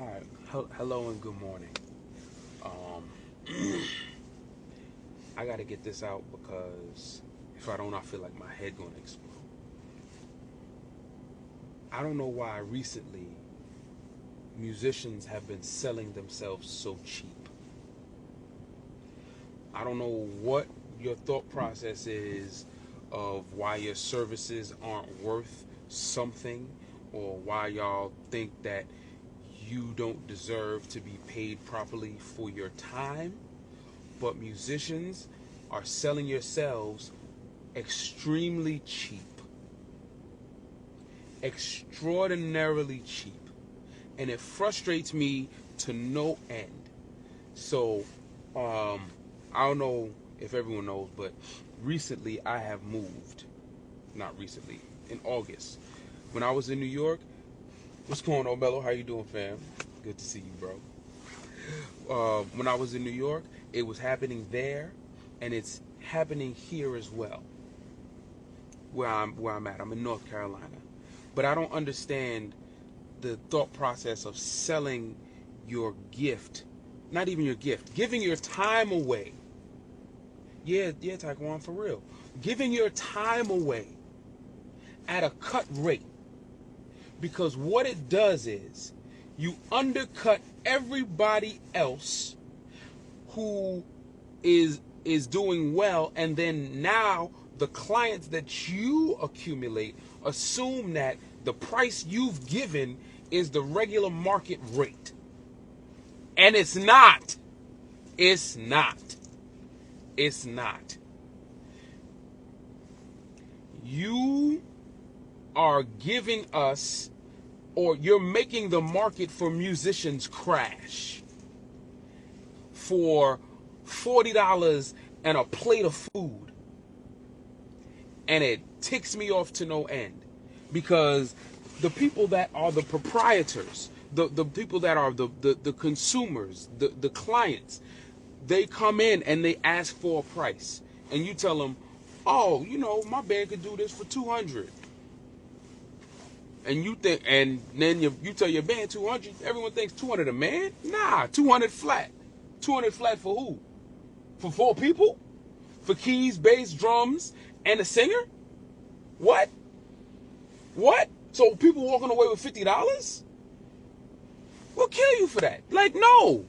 All right. Hello and good morning. Um, I got to get this out because if I don't, I feel like my head gonna explode. I don't know why recently musicians have been selling themselves so cheap. I don't know what your thought process is of why your services aren't worth something, or why y'all think that you don't deserve to be paid properly for your time. But musicians are selling yourselves extremely cheap, extraordinarily cheap, and it frustrates me to no end. So, I don't know if everyone knows, but recently I have moved. Not recently, in August, when I was in New York. What's going on, Mello? How you doing, fam? Good to see you, bro. When I was in New York, it was happening there, and it's happening here as well. Where I'm at, I'm in North Carolina, but I don't understand the thought process of selling your gift. Not even your gift, giving your time away. Yeah, Taekwon, for real. Giving your time away at a cut rate, because what it does is you undercut everybody else who is doing well, and then now the clients that you accumulate assume that the price you've given is the regular market rate. And it's not. It's not. It's not. You are giving us, or you're making the market for musicians crash for $40 and a plate of food. And it ticks me off to no end, because the people that are the proprietors, the people that are the consumers, the clients, they come in and they ask for a price, and you tell them, oh, my band could do this for 200. And you think, and then you tell your band 200. Everyone thinks 200 a man. Nah, 200 flat. 200 flat for who? For 4 people? For keys, bass, drums, and a singer? What? So people walking away with $50? We'll kill you for that. Like, no.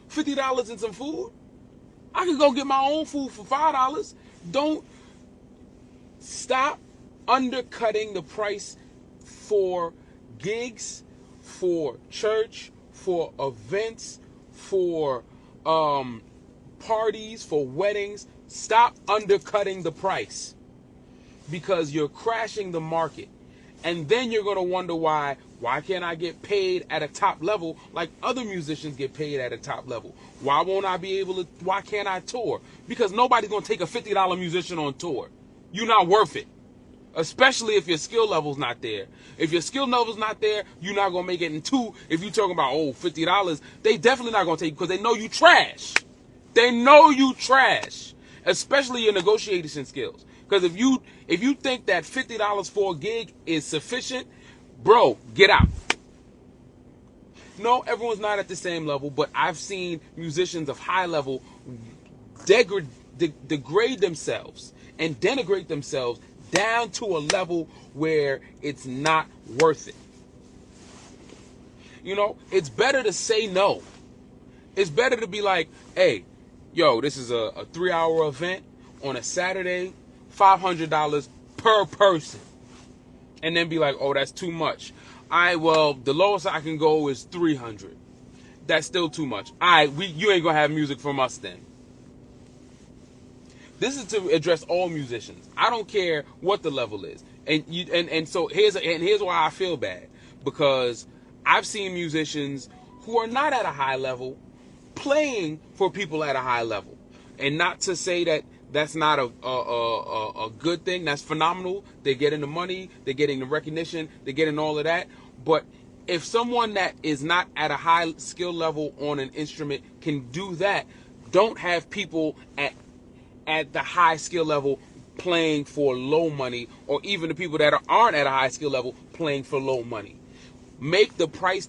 $50 and some food? I can go get my own food for $5. Don't stop undercutting the price for gigs, for church, for events, for parties, for weddings. Stop undercutting the price, because you're crashing the market. And then you're going to wonder why can't I get paid at a top level like other musicians get paid at a top level? Why can't I tour? Because nobody's going to take a $50 musician on tour. You're not worth it. Especially if your skill level's not there. If your skill level's not there, you're not going to make it. And two, if you're talking about, $50, they definitely not going to take you, because they know you trash. They know you trash. Especially your negotiation skills. Because if you think that $50 for a gig is sufficient, bro, get out. No, everyone's not at the same level, but I've seen musicians of high level degrade themselves and denigrate themselves down to a level where it's not worth it. It's better to say no. It's better to be like, hey, this is a 3-hour event on a Saturday, $500 per person. And then be like, oh, that's too much. The lowest I can go is 300. That's still too much. You ain't gonna have music from us then. This is to address all musicians. I don't care what the level is. So here's why I feel bad, because I've seen musicians who are not at a high level playing for people at a high level. And not to say that that's not a good thing. That's phenomenal. They're getting the money, they're getting the recognition, they're getting all of that. But if someone that is not at a high skill level on an instrument can do that, don't have people at the high skill level playing for low money, or even the people that aren't at a high skill level playing for low money. Make the price,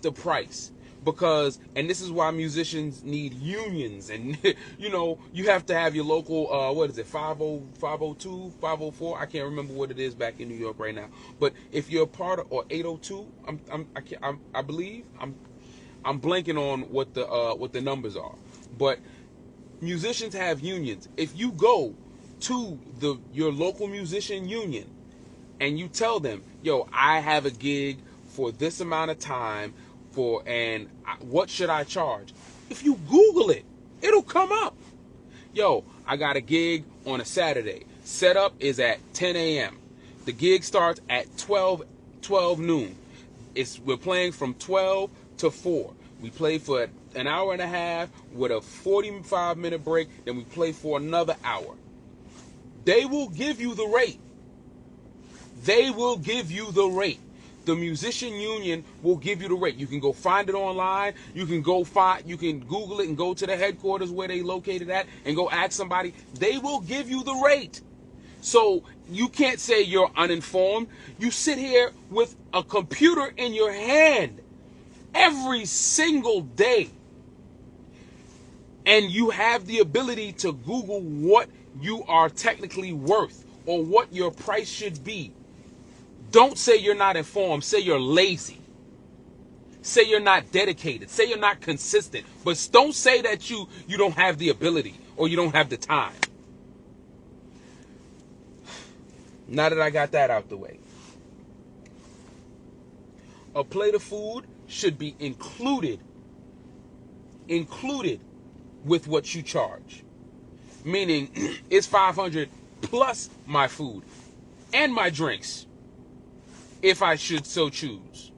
because, and this is why musicians need unions, and you have to have your local what is it, 502, 504, I can't remember what it is back in New York right now, but if you're a part of, or 802, I believe I'm blanking on what the numbers are, but musicians have unions. If you go to your local musician union and you tell them, yo, I have a gig for this amount of time, and what should I charge? If you Google it, it'll come up. Yo, I got a gig on a Saturday. Setup is at 10 a.m. The gig starts at 12 noon. We're playing from 12 to 4. We play for an hour and a half with a 45-minute break. Then we play for another hour. They will give you the rate. They will give you the rate. The musician union will give you the rate. You can go find it online. You can Google it and go to the headquarters where they located at and go ask somebody. They will give you the rate. So you can't say you're uninformed. You sit here with a computer in your hand every single day, and you have the ability to Google what you are technically worth or what your price should be. Don't say you're not informed. Say you're lazy. Say you're not dedicated. Say you're not consistent. But don't say that you don't have the ability or you don't have the time. Now that I got that out the way. A plate of food should be included with what you charge. Meaning it's $500 plus my food and my drinks, if I should so choose.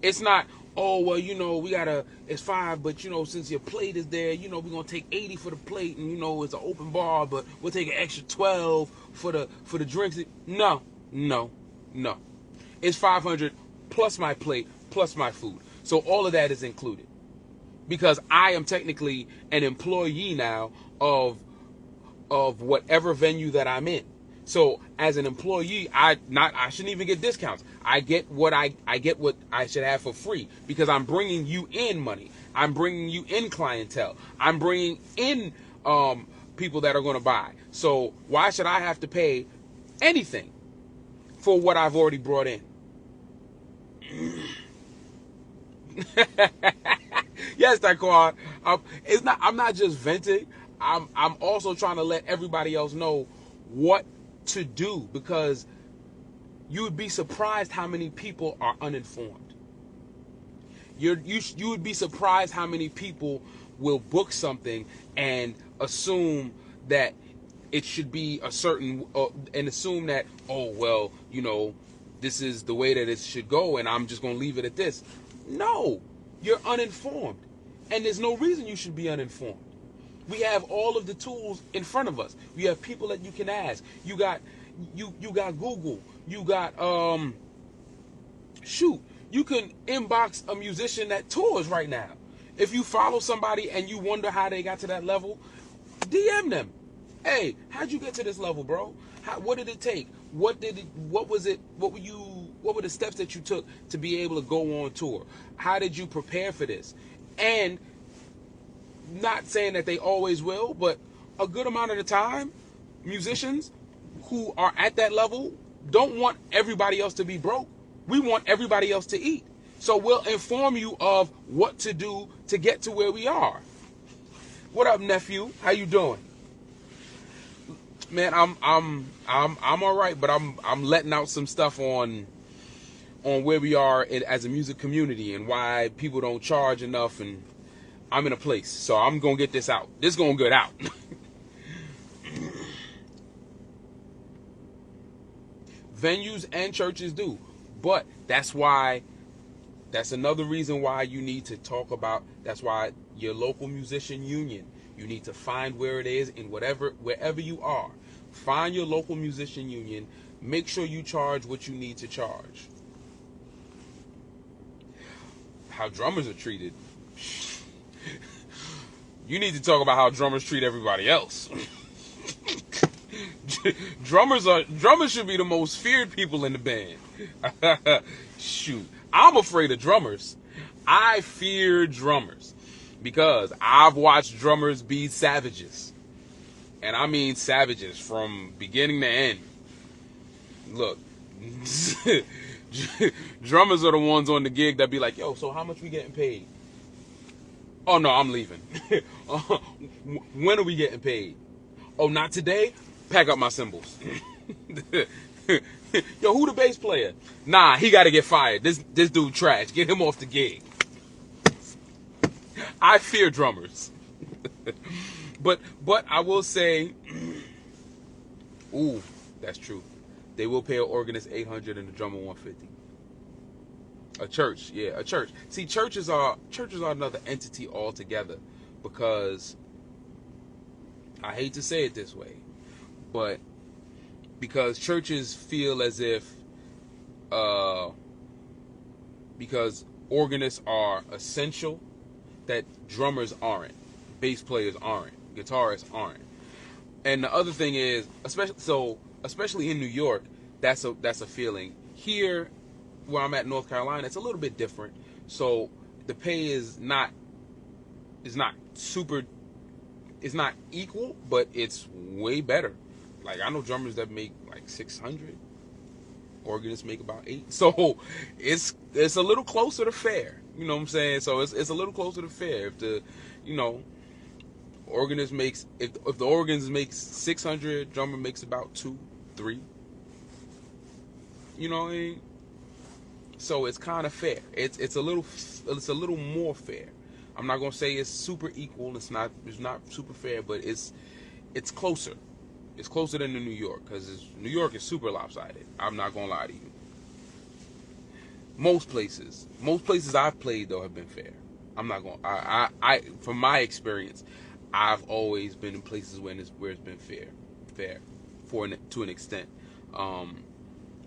It's not, oh, well, it's $5, but, since your plate is there, we're going to take $80 for the plate, and, it's an open bar, but we'll take an extra $12 for the drinks. No. It's $500 plus my plate, plus my food. So all of that is included. Because I am technically an employee now of whatever venue that I'm in. So as an employee, I shouldn't even get discounts. I get what I should have for free, because I'm bringing you in money. I'm bringing you in clientele. I'm bringing in people that are going to buy. So why should I have to pay anything for what I've already brought in? Yes, Taquan. I'm not just venting. I'm also trying to let everybody else know what to do, because you would be surprised how many people are uninformed. You would be surprised how many people will book something and assume that it should be a certain and assume that, oh, well, this is the way that it should go, and I'm just going to leave it at this. No, you're uninformed, and there's no reason you should be uninformed. We have all of the tools in front of us. We have people that you can ask. You got Google. You got you can inbox a musician that tours right now. If you follow somebody and you wonder how they got to that level, DM them. Hey, how'd you get to this level, bro? What did it take? What were the steps that you took to be able to go on tour? How did you prepare for this? And not saying that they always will, but a good amount of the time, musicians who are at that level don't want everybody else to be broke. We want everybody else to eat. So we'll inform you of what to do to get to where we are. What up, nephew? How you doing? Man, I'm all right, but I'm letting out some stuff on where we are as a music community and why people don't charge enough, and I'm in a place, so I'm gonna get this out. This gonna get out. Venues and churches do, but that's another reason why you need to talk about. That's why your local musician union. You need to find where it is in wherever you are. Find your local musician union. Make sure you charge what you need to charge. How drummers are treated. You need to talk about how drummers treat everybody else. drummers should be the most feared people in the band. Shoot, I'm afraid of drummers. I fear drummers because I've watched drummers be savages, and I mean savages from beginning to end. Look, drummers are the ones on the gig that be like, "Yo, so how much we getting paid?" "Oh no, I'm leaving." "When are we getting paid?" "Oh, not today. Pack up my cymbals." "Yo, who the bass player?" "Nah, he got to get fired. This dude trash. Get him off the gig." I fear drummers. but I will say, ooh, that's true. They will pay an organist $800 and a drummer $150. A church, yeah, a church. See, churches are another entity altogether, because I hate to say it this way, but because churches feel as if because organists are essential, that drummers aren't, bass players aren't, guitarists aren't. And the other thing is, especially in New York, that's a feeling. Here, where I'm at, North Carolina, it's a little bit different. So the pay is not equal, but it's way better. Like, I know drummers that make like $600. Organists make about $800. So it's a little closer to fair. You know what I'm saying? So it's a little closer to fair. If the organist makes, if the organist makes $600, drummer makes about $200-300. You know what I mean? So it's kind of fair. It's a little more fair. I'm not gonna say it's super equal. It's not super fair, but it's closer. It's closer than New York, because New York is super lopsided. I'm not gonna lie to you. Most places I've played though have been fair. I'm not gonna. I from my experience, I've always been in places where it's been fair to an extent.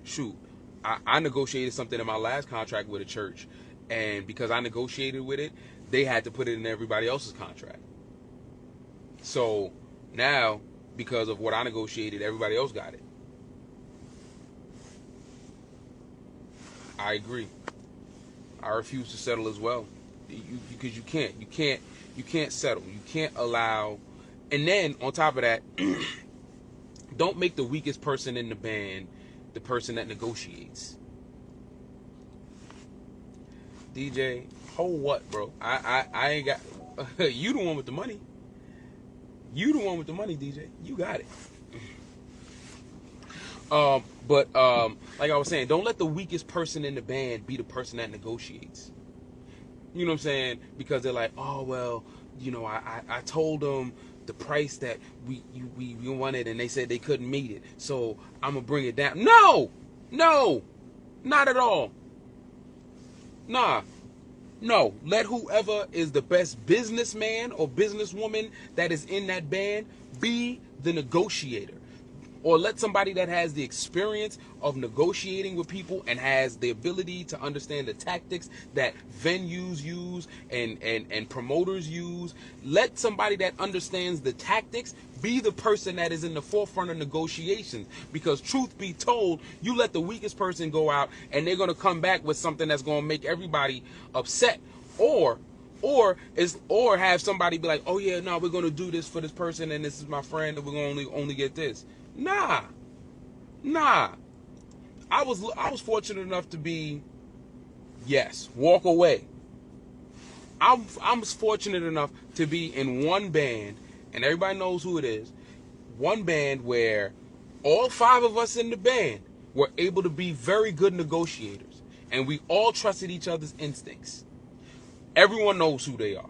Shoot, I negotiated something in my last contract with a church, and because I negotiated with it, they had to put it in everybody else's contract. So now, because of what I negotiated, everybody else got it. I agree. I refuse to settle as well, because you can't settle. You can't allow. And then on top of that, don't make the weakest person in the band the person that negotiates. DJ, hold what, bro? I ain't got. You the one with the money. You the one with the money, DJ. You got it. But like I was saying, don't let the weakest person in the band be the person that negotiates. You know what I'm saying? Because they're like, oh well, I told them the price that we wanted, and they said they couldn't meet it, so I'm gonna bring it down. No, not at all. Nah. No, let whoever is the best businessman or businesswoman that is in that band be the negotiator. Or let somebody that has the experience of negotiating with people and has the ability to understand the tactics that venues use and promoters use, let somebody that understands the tactics be the person that is in the forefront of negotiations. Because truth be told, you let the weakest person go out and they're going to come back with something that's going to make everybody upset. Or have somebody be like, oh yeah, no, we're going to do this for this person, and this is my friend, and we're going to only get this. Nah. I was fortunate enough to be, walk away. I'm fortunate enough to be in one band, and everybody knows who it is. One band where all 5 of us in the band were able to be very good negotiators, and we all trusted each other's instincts. Everyone knows who they are.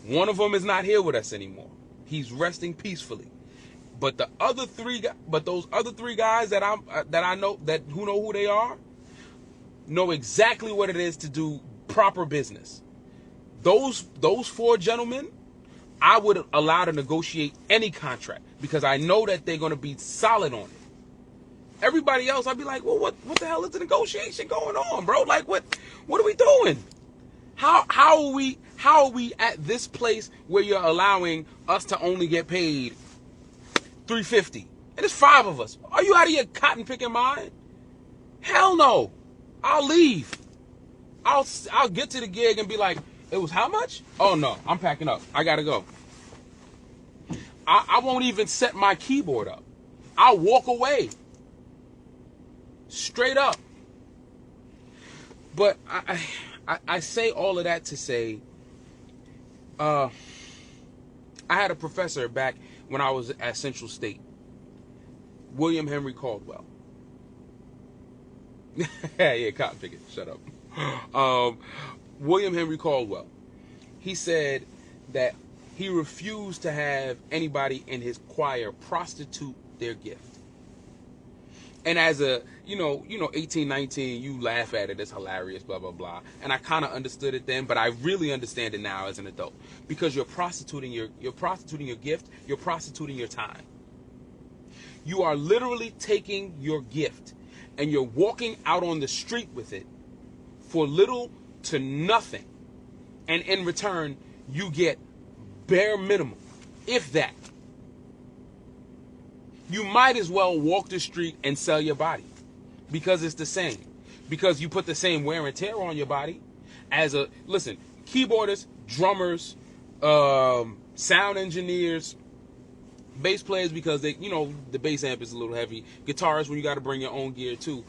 One of them is not here with us anymore. He's resting peacefully. But those other 3 guys that I know, that who know who they are, know exactly what it is to do proper business. Those 4 gentlemen, I would allow to negotiate any contract, because I know that they're going to be solid on it. Everybody else, I'd be like, well, what the hell is the negotiation going on, bro? Like, what are we doing? How are we at this place where you're allowing us to only get paid $350 And there's 5 of us. Are you out of your cotton picking mind? Hell no. I'll leave. I'll get to the gig and be like, it was how much? Oh no, I'm packing up. I gotta go. I won't even set my keyboard up. I'll walk away. Straight up. But I say all of that to say, I had a professor back when I was at Central State, William Henry Caldwell. Yeah, cotton picking. Shut up. William Henry Caldwell. He said that he refused to have anybody in his choir prostitute their gift. And as a, 18, 19, you laugh at it, it's hilarious, blah, blah, blah. And I kind of understood it then, but I really understand it now as an adult. Because you're prostituting your gift, you're prostituting your time. You are literally taking your gift and you're walking out on the street with it for little to nothing. And in return, you get bare minimum, if that. You might as well walk the street and sell your body because it's the same. Because you put the same wear and tear on your body as keyboardists, drummers, sound engineers, bass players, because they, the bass amp is a little heavy. Guitarists, when you got to bring your own gear too.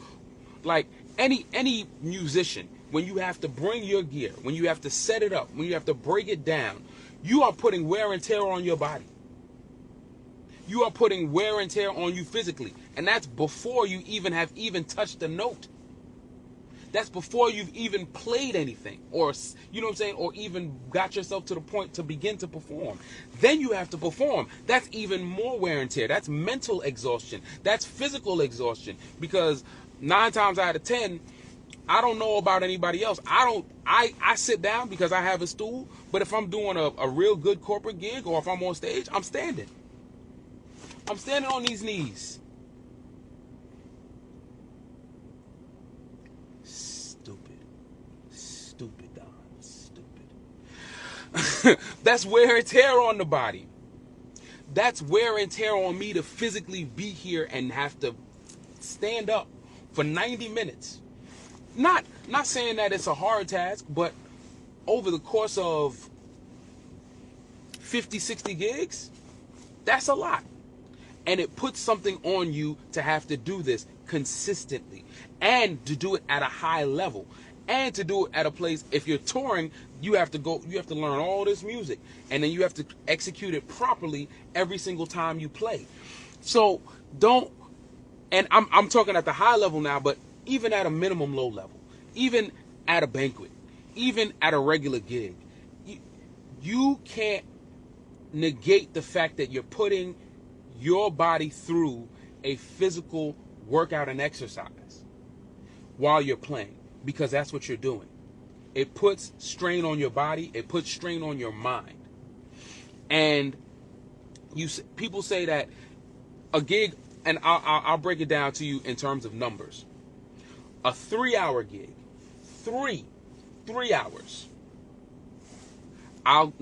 Like any musician, when you have to bring your gear, when you have to set it up, when you have to break it down, you are putting wear and tear on your body. You are putting wear and tear on you physically. And that's before you even have touched a note. That's before you've even played anything. Or, you know what I'm saying? Or even got yourself to the point to begin to perform. Then you have to perform. That's even more wear and tear. That's mental exhaustion. That's physical exhaustion. Because 9 times out of 10, I don't know about anybody else. I sit down because I have a stool. But if I'm doing a real good corporate gig or if I'm on stage, I'm standing. I'm standing on these knees. Stupid, Don. Stupid. That's wear and tear on the body. That's wear and tear on me to physically be here and have to stand up for 90 minutes. Not saying that it's a hard task, but over the course of 50, 60 gigs, that's a lot. And it puts something on you to have to do this consistently and to do it at a high level and to do it at a place. If you're touring, you have to learn all this music and then you have to execute it properly every single time you play. So and I'm talking at the high level now, but even at a minimum low level, even at a banquet, even at a regular gig, you can't negate the fact that you're putting your body through a physical workout and exercise while you're playing, because that's what you're doing. It puts strain on your body. It puts strain on your mind. And people say that a gig, and I'll break it down to you in terms of numbers. A 3-hour gig, three hours. I'll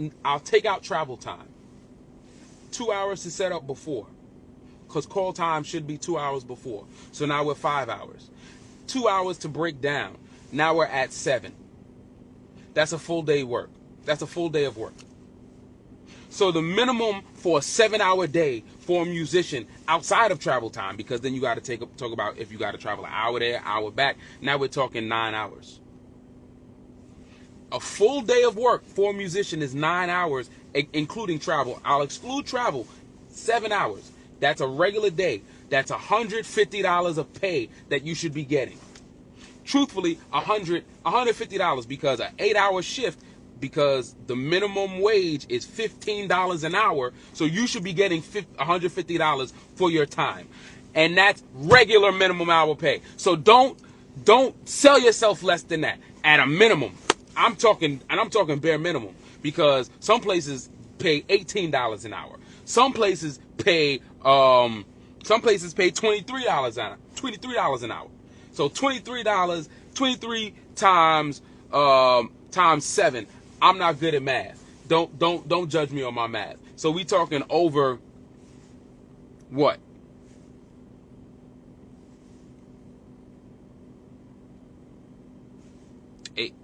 take out travel time. 2 hours to set up before, because call time should be 2 hours before. So now we're 5 hours. 2 hours to break down. Now we're at 7. That's a full day work. That's a full day of work. So the minimum for a 7-hour day for a musician outside of travel time, because then you got to talk about if you got to travel an hour there, hour back. Now we're talking 9 hours. A full day of work for a musician is 9 hours, including travel. I'll exclude travel, 7 hours. That's a regular day. That's $150 of pay that you should be getting. Truthfully, $150 because an 8-hour shift, because the minimum wage is $15 an hour, so you should be getting $150 for your time. And that's regular minimum hour pay. So don't sell yourself less than that. At a minimum, I'm talking bare minimum, because some places pay $18 an hour. Some places pay $23 an hour. So $23, 23 times 7. I'm not good at math. Don't judge me on my math. So we talking over what? 8,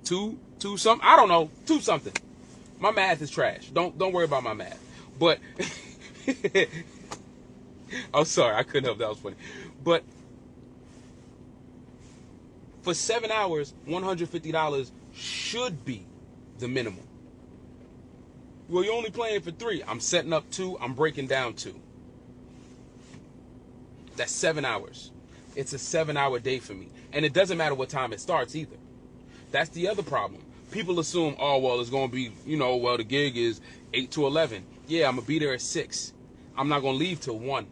2 something. I don't know, 2 something. My math is trash. Don't worry about my math. But I'm sorry, I couldn't help that. Was funny. But for 7 hours, $150 should be the minimum. Well, you're only playing for 3. I'm setting up 2. I'm breaking down 2. That's 7 hours. It's a 7-hour day for me. And it doesn't matter what time it starts either. That's the other problem. People assume, oh, well, it's going to be, well, the gig is 8 to 11. Yeah, I'm going to be there at 6. I'm not going to leave till 1.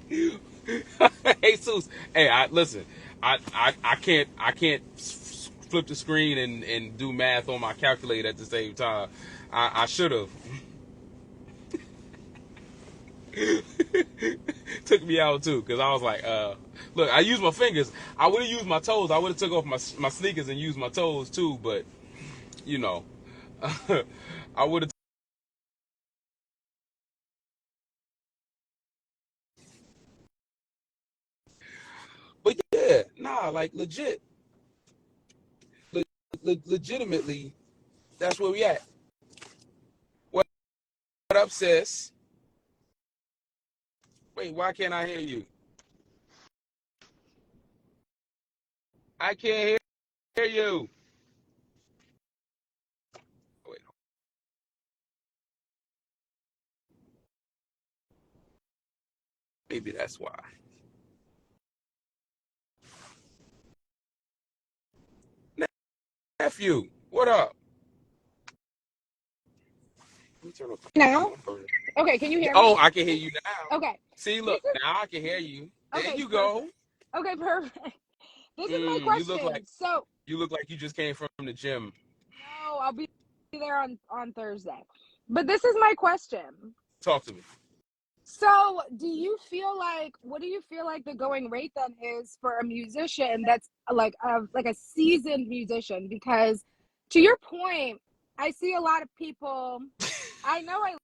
Jesus. Hey, listen, I can't flip the screen and do math on my calculator at the same time. I should have. Took me out too, because I was like, look, I used my fingers. I would have used my toes. I would have took off my sneakers and used my toes too, but I would have. But yeah, nah, like legitimately, that's where we at. What up, sis? Wait, why can't I hear you? I can't hear you. Wait, maybe that's why. Nephew, what up? Let me turn off Now? the Okay, can you hear me? Oh, I can hear you now. Okay. See, look, now I can hear you. There Okay, you go. perfect. Okay, perfect. This is my You look like question. So, you just came from the gym. no, I'll be there on Thursday. But this is my question. Talk to me. So, what do you feel like the going rate then is for a musician that's like a seasoned musician? Because to your point, I see a lot of people. I know I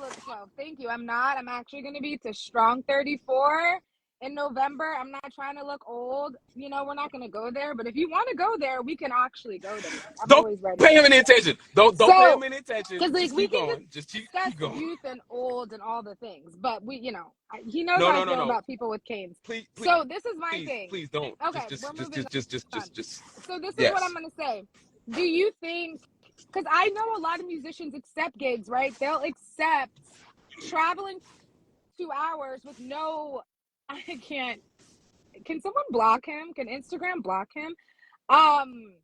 look 12. Thank you. I'm not. I'm actually going to be to strong 34 in November. I'm not trying to look old. We're not going to go there. But if you want to go there, we can actually go there. I'm Don't always ready pay for him any it. attention. Don't pay him So, any attention. because Just we keep can going. Just discuss keep going. youth and old and all the things. But he knows No, how I no, no, feel no. about people with canes. Please, please, So this is my please, thing. please don't. Okay, we're moving on. Just. So this is what I'm Yes. going to say. Do you think, because I know a lot of musicians accept gigs, right? They'll accept traveling 2 hours with no, I can't, can someone block him? Can Instagram block him? Um,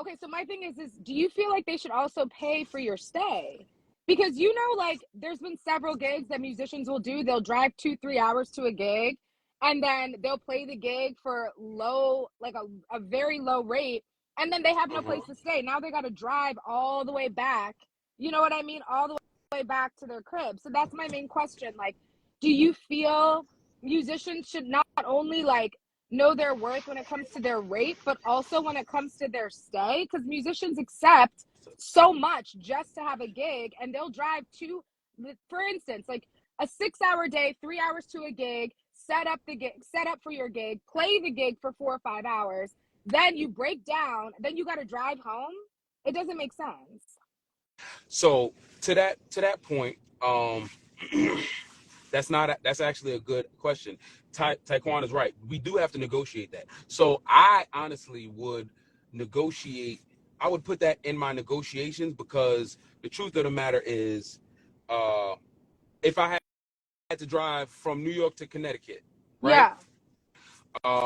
okay, so my thing is do you feel like they should also pay for your stay? Because like there's been several gigs that musicians will do. They'll drive 2-3 hours to a gig, and then they'll play the gig for low, like a very low rate, and then they have no Uh-huh. place to stay. Now they got to drive all the way back. You know what I mean? All the way back to their crib. So that's my main question. Like, do you feel musicians should not only like know their worth when it comes to their rate, but also when it comes to their stay? Because musicians accept so much just to have a gig, and they'll drive for instance, like a 6-hour day, 3 hours to a gig, set up for your gig, play the gig for 4 or 5 hours, then you break down, then you got to drive home. It doesn't make sense. So to that point, that's actually a good question. Taekwon is right. We do have to negotiate that. So I honestly would negotiate. I would put that in my negotiations, because the truth of the matter is, uh, if I had to drive from New York to Connecticut, right? Yeah.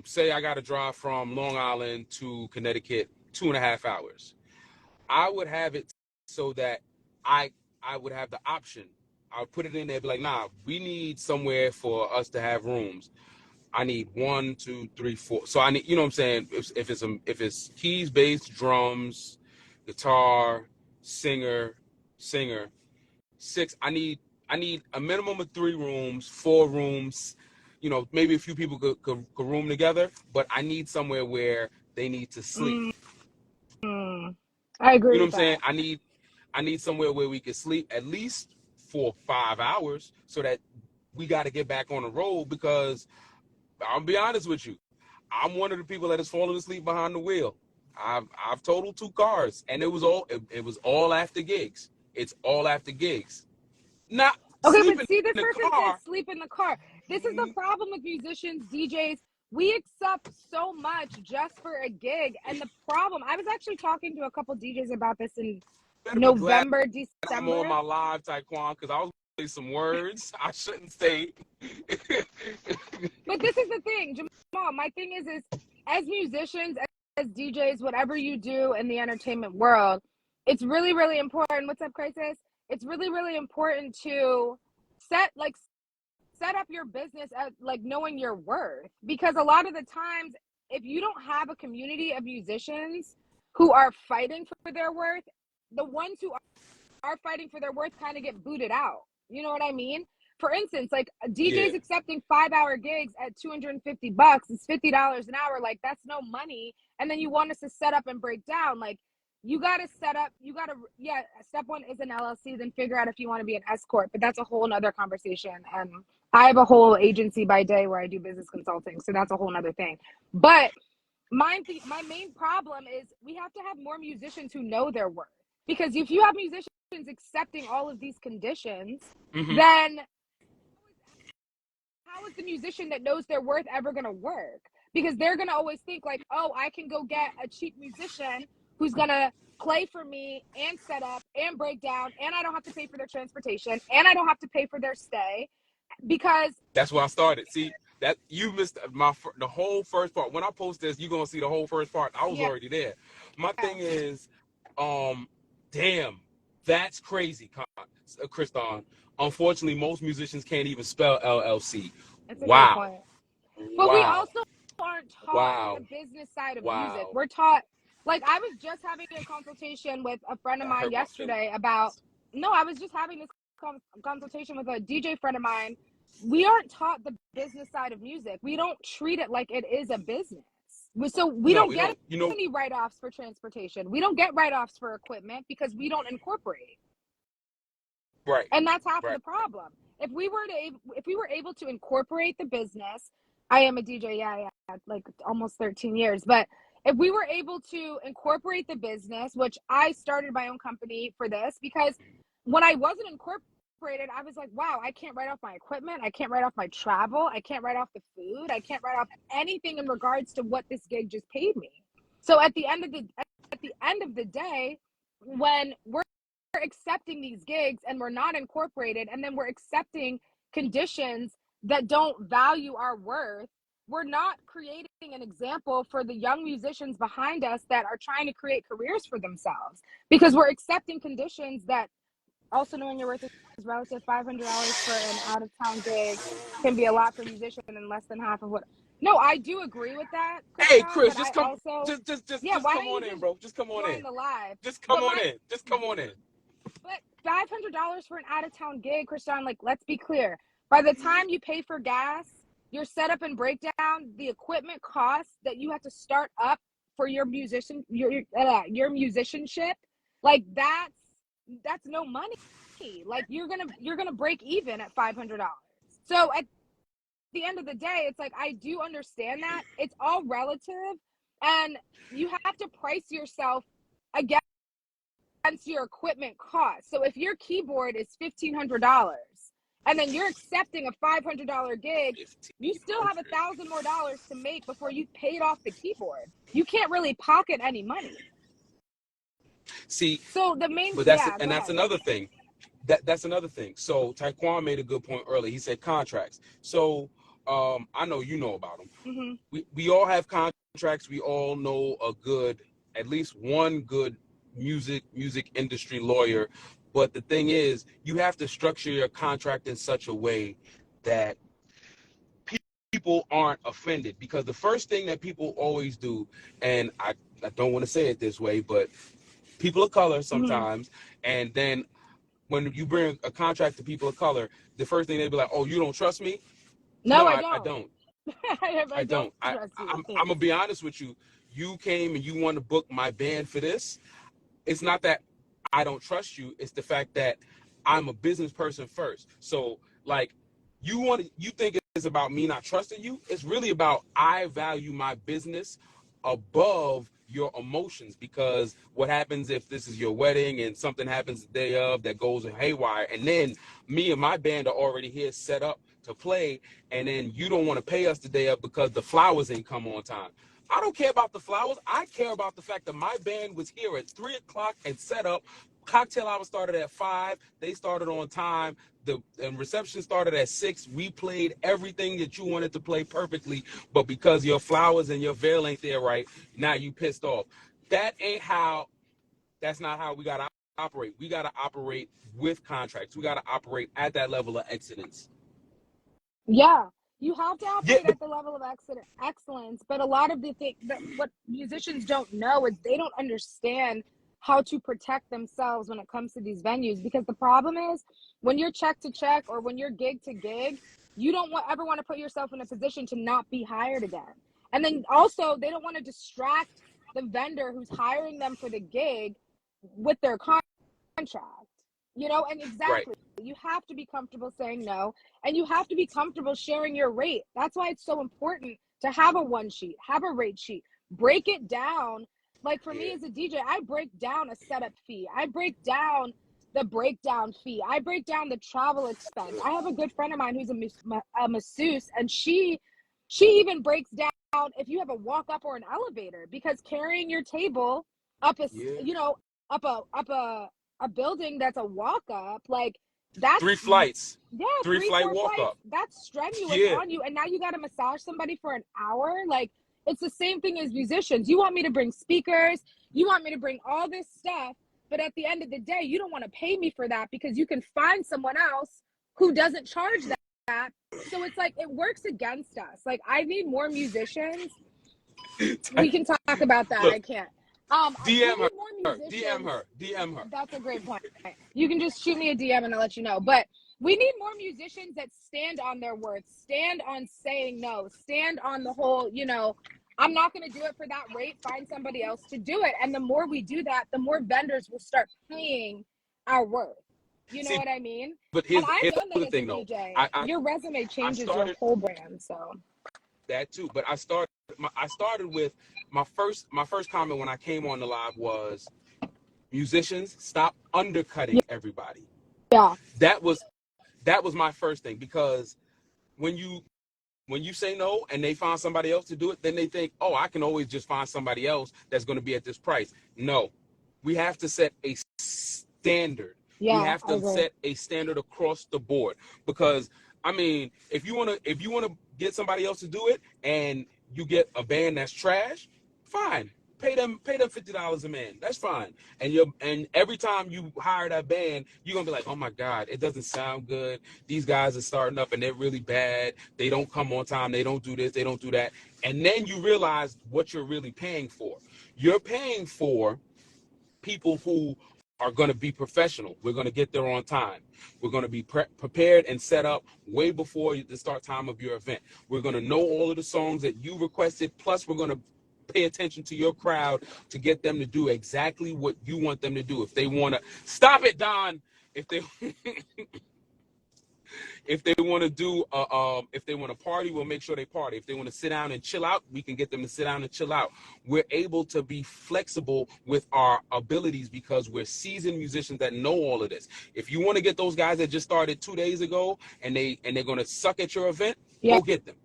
Say I got to drive from Long Island to Connecticut 2.5 hours. I would have it so that I I would have the option. I would put it in there, be like, nah, we need somewhere for us to have rooms. I need 1, 2, 3, 4. So I need, you know what I'm saying? If it's keys, bass, drums, guitar, singer, 6. I need a minimum of 3 rooms, 4 rooms. Maybe a few people could room together, but I need somewhere where they need to sleep. Mm, I agree You know what with I'm saying? that. I need somewhere where we can sleep at least for 5 hours, so that we got to get back on the road, because I'll be honest with you, I'm one of the people that has fallen asleep behind the wheel. I've totaled 2 cars, and it was all after gigs. It's all after gigs. Not Okay, but sleeping see, this in the person said car. sleep in the car. This is the problem with musicians, DJs. We accept so much just for a gig. And the problem, I was actually talking to a couple DJs about this in Better be glad November, I'm on December. my live, Taekwon, because I was going to say some words I shouldn't say. But this is the thing, Jamal. My thing is as musicians, as DJs, whatever you do in the entertainment world, it's really, really important. What's up, Crisis? It's really, really important to set up your business at like knowing your worth, because a lot of the times, if you don't have a community of musicians who are fighting for their worth, the ones who are fighting for their worth kind of get booted out. You know what I mean? For instance, like Yeah, DJs accepting 5-hour gigs at $250, it's $50 an hour. Like that's no money. And then you want us to set up and break down. Like you got to set up, yeah, step one is an LLC, then figure out if you want to be an S Corp, but that's a whole nother conversation. And I have a whole agency by day where I do business consulting. So that's a whole nother thing. But my main problem is we have to have more musicians who know their worth. Because if you have musicians accepting all of these conditions, then how is the musician that knows their worth ever going to work? Because they're going to always think like, oh, I can go get a cheap musician who's going to play for me and set up and break down, and I don't have to pay for their transportation, and I don't have to pay for their stay, because that's where I started. See, that you missed the whole first part. When I post this, you're gonna see the whole first part. I was already there. My thing is, damn, that's crazy, Criston. Unfortunately, most musicians can't even spell LLC. that's a great Wow. point. But we also aren't taught Wow. the business side of music. Wow. We're taught, like I was just having a consultation with a friend of That mine hurt my yesterday feelings. about, no, I was just having this consultation with a DJ friend of mine. We aren't taught the business side of music. We don't treat it like it is a business. So we No, don't we get don't. You know, any write-offs for transportation. We don't get write-offs for equipment because we don't incorporate. right. And that's half of Right. the problem. If we were able to incorporate the business, I am a DJ, yeah, like almost 13 years, but if we were able to incorporate the business, which I started my own company for this, because when I wasn't incorporated, I was like, wow, I can't write off my equipment, I can't write off my travel, I can't write off the food, I can't write off anything in regards to what this gig just paid me. So at the end of the day, when we're accepting these gigs and we're not incorporated, and then we're accepting conditions that don't value our worth, we're not creating an example for the young musicians behind us that are trying to create careers for themselves, because we're accepting conditions that, also knowing your worth is relative. $500 for an out-of-town gig can be a lot for a musician, and less than half of what. No, I do agree with that, Hey, Criston, Chris, but I also, yeah, just why come don't you on in, just bro. Just come on in. join the live? Just come But on in. Just come on in. but $500 for an out-of-town gig, Criston, like, let's be clear. By the time you pay for gas, your setup and breakdown, the equipment costs that you have to start up for your musicianship, like that's no money. Like you're gonna break even at $500. So at the end of the day, it's like, I do understand that it's all relative, and you have to price yourself against your equipment cost. So if your keyboard is $1,500 and then you're accepting a $500 gig, you still have $1,000 more to make before you paid off the keyboard. You can't really pocket any money. See, So the main, but yeah, go that's ahead. another thing. That's another thing. So Taekwon made a good point earlier. He said contracts. So I know you know about them. Mm-hmm. We all have contracts. We all know at least one good music industry lawyer. But the thing is, you have to structure your contract in such a way that people aren't offended, because the first thing that people always do, and I don't want to say it this way, but people of color sometimes, and then when you bring a contract to people of color, the first thing they'd be like, "Oh, you don't trust me?" No, No, I I don't. don't. I don't I trust you. I'm gonna be honest with you. You came and you want to book my band for this. It's not that I don't trust you. It's the fact that I'm a business person first. So like, You think it's about me not trusting you? It's really about I value my business above your emotions, because what happens if this is your wedding and something happens the day of that goes haywire, and then me and my band are already here set up to play, and then you don't want to pay us the day of because the flowers ain't come on time. I don't care about the flowers. I care about the fact that my band was here at 3 o'clock and set up. Cocktail hour started at 5. They started on time. The reception started at 6. We played everything that you wanted to play perfectly, but because your flowers and your veil ain't there right, now you pissed off. That's not how we gotta operate. We gotta operate with contracts. We gotta operate at that level of excellence. Yeah, you have to Yeah, operate at the level of excellence. But a lot of the thing that what musicians don't know is they don't understand how to protect themselves when it comes to these venues. Because the problem is when you're check to check or when you're gig to gig, you don't ever want to put yourself in a position to not be hired again. And then also they don't want to distract the vendor who's hiring them for the gig with their contract, and right. exactly. You have to be comfortable saying no, and you have to be comfortable sharing your rate. That's why it's so important to have a one sheet, have a rate sheet, break it down. Like for me Yeah. as a DJ, I break down a setup fee. I break down the breakdown fee. I break down the travel expense. I have a good friend of mine who's a masseuse, and she even breaks down if you have a walk up or an elevator, because carrying your table up Yeah. a building that's a walk up, like that's 3 flights. yeah, Three three, flight four walk flights. up. That's strenuous Yeah. on you. And now you got to massage somebody for an hour. Like it's the same thing as musicians. You want me to bring speakers, you want me to bring all this stuff, but at the end of the day, you don't want to pay me for that because you can find someone else who doesn't charge that. So it's like it works against us. Like I need more musicians. We can talk about that. Look, I can't. We DM need her. more DM musicians. her. DM her. That's a great point. You can just shoot me a DM and I'll let you know. But we need more musicians that stand on their words, stand on saying no, stand on the whole, I'm not going to do it for that rate. Find somebody else to do it. And the more we do that, the more vendors will start paying our worth. You know See, what I mean? but And here's I've the done that other as a thing though. DJ. I, I Your resume I changes your started whole brand. So, that too, but I started with my first comment when I came on the live was musicians stop undercutting everybody. yeah. That was my first thing, because when you say no and they find somebody else to do it, then they think, oh, I can always just find somebody else that's going to be at this price. No, we have to set a standard. We Yeah, have I to agree. set a standard across the board, because I mean, if you want to get somebody else to do it and you get a band that's trash, fine. Pay them $50 a man. That's fine. And every time you hire that band, you're gonna be like, oh my God, it doesn't sound good. These guys are starting up and they're really bad. They don't come on time. They don't do this. They don't do that. And then you realize what you're really paying for. You're paying for people who are going to be professional. We're going to get there on time. We're going to be prepared and set up way before the start time of your event. We're going to know all of the songs that you requested. Plus, we're going to pay attention to your crowd to get them to do exactly what you want them to do. If they want to stop it, Don. If they if they want to if they want to party, we'll make sure they party. If they want to sit down and chill out, we can get them to sit down and chill out. We're able to be flexible with our abilities because we're seasoned musicians that know all of this. If you want to get those guys that just started 2 days ago and they're going to suck at your event, Yeah. go get them.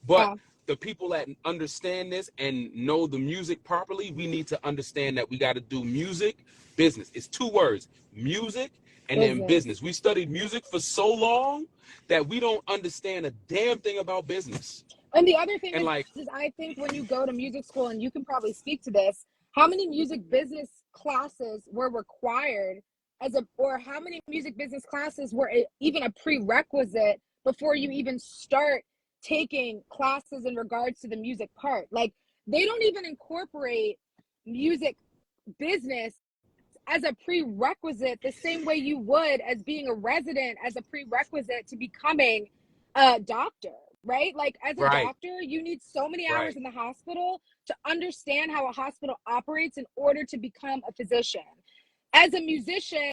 But the people that understand this and know the music properly, we need to understand that we got to do music, business. It's 2 words, music and then Business. business. We studied music for so long that we don't understand a damn thing about business. And the other thing And is I think when you go to music school, and you can probably speak to this, how many music business classes were required or how many music business classes were even a prerequisite before you even start taking classes in regards to the music part? Like they don't even incorporate music business as a prerequisite the same way you would as being a resident as a prerequisite to becoming a doctor, right? Like as a right, doctor, you need so many hours right, in the hospital to understand how a hospital operates in order to become a physician. As a musician,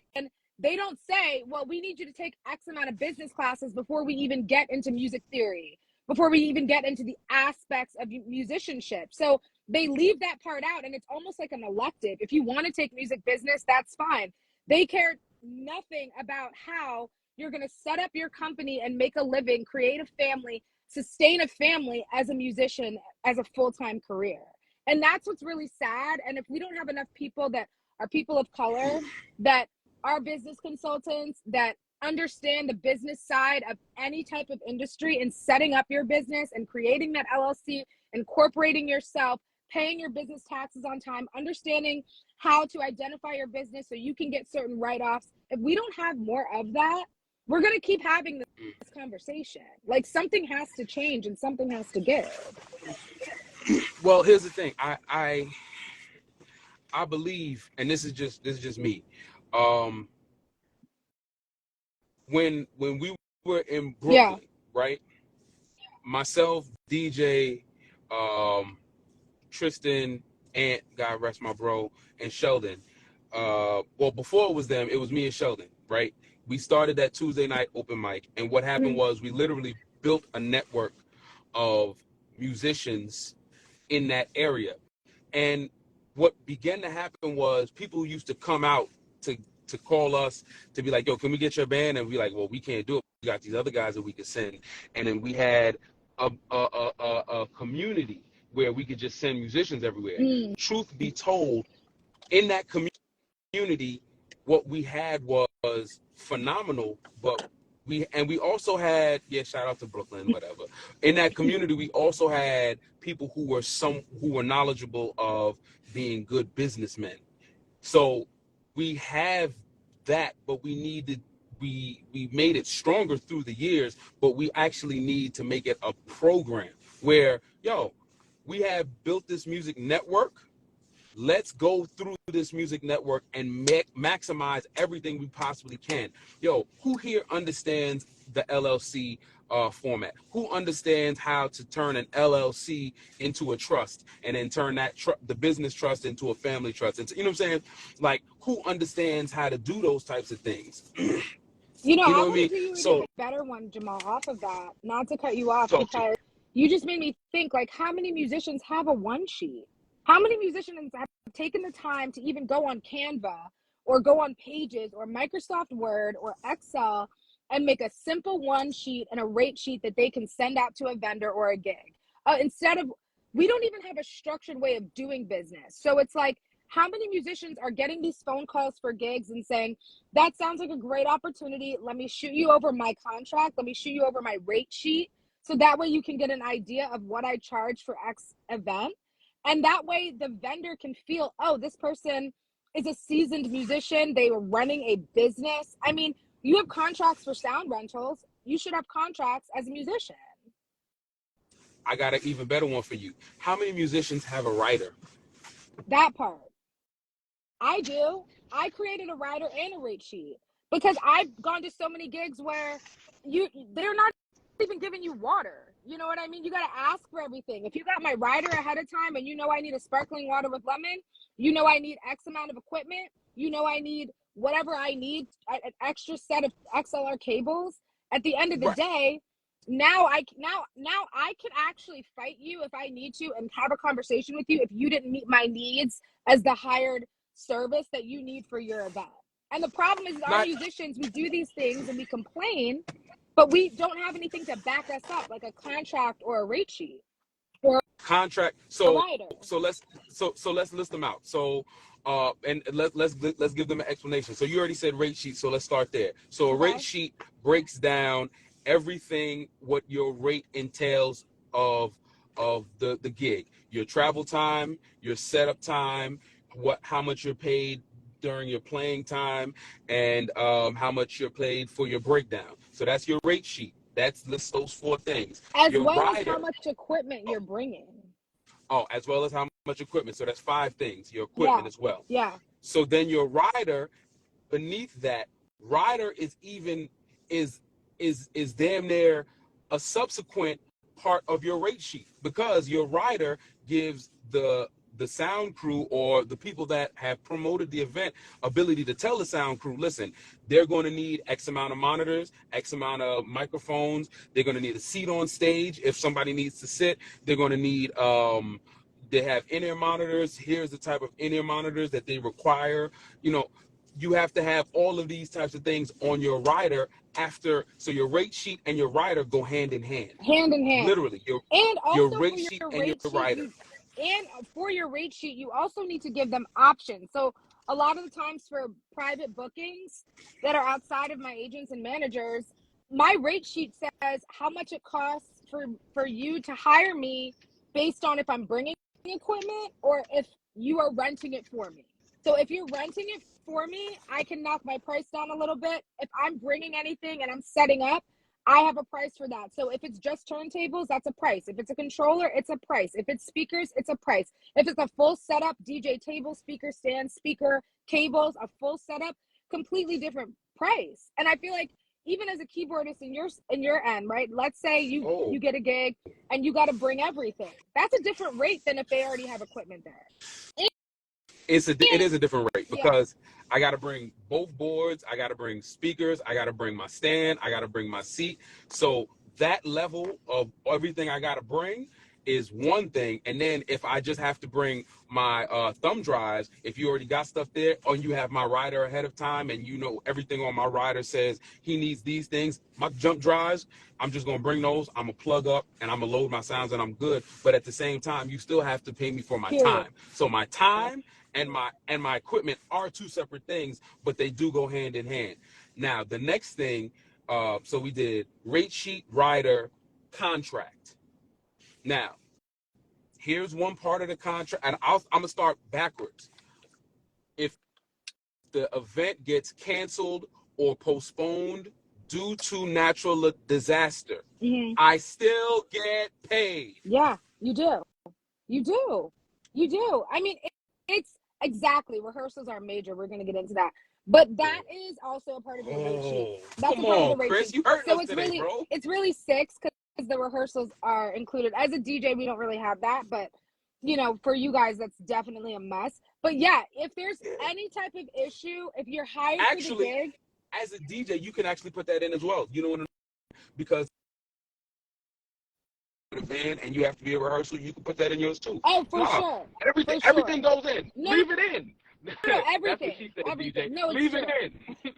They don't say, well, we need you to take X amount of business classes before we even get into music theory, before we even get into the aspects of musicianship. So they leave that part out, and it's almost like an elective. If you want to take music business, that's fine. They care nothing about how you're going to set up your company and make a living, create a family, sustain a family as a musician, as a full-time career. And that's what's really sad. And if we don't have enough people that are people of color, that are business consultants, that understand the business side of any type of industry and setting up your business and creating that LLC, incorporating yourself, paying your business taxes on time, understanding how to identify your business so you can get certain write-offs. If we don't have more of that, we're going to keep having this conversation. Like, something has to change and something has to give. Well, here's the thing. I believe, and this is just me. When we were in Brooklyn, right? Myself, DJ, Tristan, Ant, God rest my bro, and Sheldon. Well, before it was them, it was me and Sheldon, right? We started that Tuesday night open mic, and what happened was we literally built a network of musicians in that area. And what began to happen was people used to come out to call us to be like, yo, can we get your band? And we like, well, we can't do it. We got these other guys that we could send. And then we had a community where we could just send musicians everywhere. Truth be told, in that community, what we had was phenomenal, but we also had, shout out to Brooklyn, whatever. In that community, we also had people who were knowledgeable of being good businessmen. So we have that, but we made it stronger through the years, but we actually need to make it a program where, we have built this music network. Let's go through this music network and maximize everything we possibly can. Who here understands the LLC format? Who understands how to turn an LLC into a trust and then turn that the business trust into a family trust? You know what I'm saying? Like, who understands how to do those types of things? I want to do you a better one, Jamal, off of that. Not to cut you off, because you just made me think, like, how many musicians have a one sheet? How many musicians have taken the time to even go on Canva or go on Pages or Microsoft Word or Excel and make a simple one sheet and a rate sheet that they can send out to a vendor or a gig? We don't even have a structured way of doing business. So it's like, how many musicians are getting these phone calls for gigs and saying, that sounds like a great opportunity. Let me shoot you over my contract. Let me shoot you over my rate sheet. So that way you can get an idea of what I charge for X event. And that way the vendor can feel, oh, this person is a seasoned musician. They were running a business. I mean, you have contracts for sound rentals. You should have contracts as a musician. I got an even better one for you. How many musicians have a writer? That part. I do. I created a rider and a rate sheet because I've gone to so many gigs where they're not even giving you water. You know what I mean? You got to ask for everything. If you got my rider ahead of time and I need a sparkling water with lemon, I need X amount of equipment, I need whatever I need, an extra set of XLR cables. At the end of the day, now I can actually fight you if I need to and have a conversation with you if you didn't meet my needs as the hired service that you need for your event. And the problem is our musicians, we do these things and we complain, but we don't have anything to back us up, like a contract or a rate sheet or contract. So let's list them out. So and let's give them an explanation. So you already said rate sheet, so let's start there. So a rate sheet breaks down everything what your rate entails of the gig, your travel time, your setup time, how much you're paid during your playing time, and how much you're paid for your breakdown. So that's your rate sheet. Lists those 4 things. As well as how much equipment you're bringing. Oh, as well as how much equipment. So that's 5 things. Your equipment as well. Yeah. So then your rider, beneath that, rider is damn near a subsequent part of your rate sheet, because your rider gives the the sound crew or the people that have promoted the event ability to tell the sound crew, listen, they're going to need X amount of monitors, X amount of microphones. They're going to need a seat on stage if somebody needs to sit. They're going to need they have in-ear monitors. Here's the type of in-ear monitors that they require. You know, you have to have all of these types of things on your rider so your rate sheet and your rider go hand in hand. Hand in hand. Literally, and your also rate for sheet your and your rate sheet, rider. for your rate sheet, you also need to give them options. So a lot of the times for private bookings that are outside of my agents and managers, my rate sheet says how much it costs for you to hire me based on if I'm bringing equipment or if you are renting it for me. So if you're renting it for me, I can knock my price down a little bit. If I'm bringing anything and I'm setting up, I have a price for that. So if it's just turntables, that's a price. If it's a controller, it's a price. If it's speakers, it's a price. If it's a full setup, DJ table, speaker stand, speaker cables, a full setup, completely different price. And I feel like even as a keyboardist in your end, right? Let's say you get a gig and you got to bring everything. That's a different rate than if they already have equipment there. It is a different rate because yeah. I got to bring both boards. I got to bring speakers. I got to bring my stand. I got to bring my seat. So that level of everything I got to bring is one thing. And then if I just have to bring my thumb drives, if you already got stuff there, or you have my rider ahead of time and you know everything on my rider says he needs these things, my jump drives, I'm just going to bring those. I'm going to plug up and I'm going to load my sounds and I'm good. But at the same time, you still have to pay me for my time. So my time and my equipment are two separate things, but they do go hand in hand. Now, the next thing, so we did rate sheet, rider, contract. Now, here's one part of the contract, and I'm going to start backwards. If the event gets canceled or postponed due to natural disaster, I still get paid. Yeah, you do. You do. You do. I mean, it's exactly, rehearsals are major. We're going to get into that. But that is also a part of your rate sheet. That's a part of the rate Chris, sheet. you heard so us it's today, really, bro. It's really 6 because the rehearsals are included. As a DJ, we don't really have that, but you know, for you guys, that's definitely a mess. But yeah, if there's any type of issue, if you're hired for the gig, as a DJ, you can actually put that in as well. You know what I mean? Because band and you have to be a rehearsal, you can put that in yours too. Oh, for sure. Everything goes in. No, leave it in. No, everything. That's what she said, everything. DJ. No, it's leave true. it in.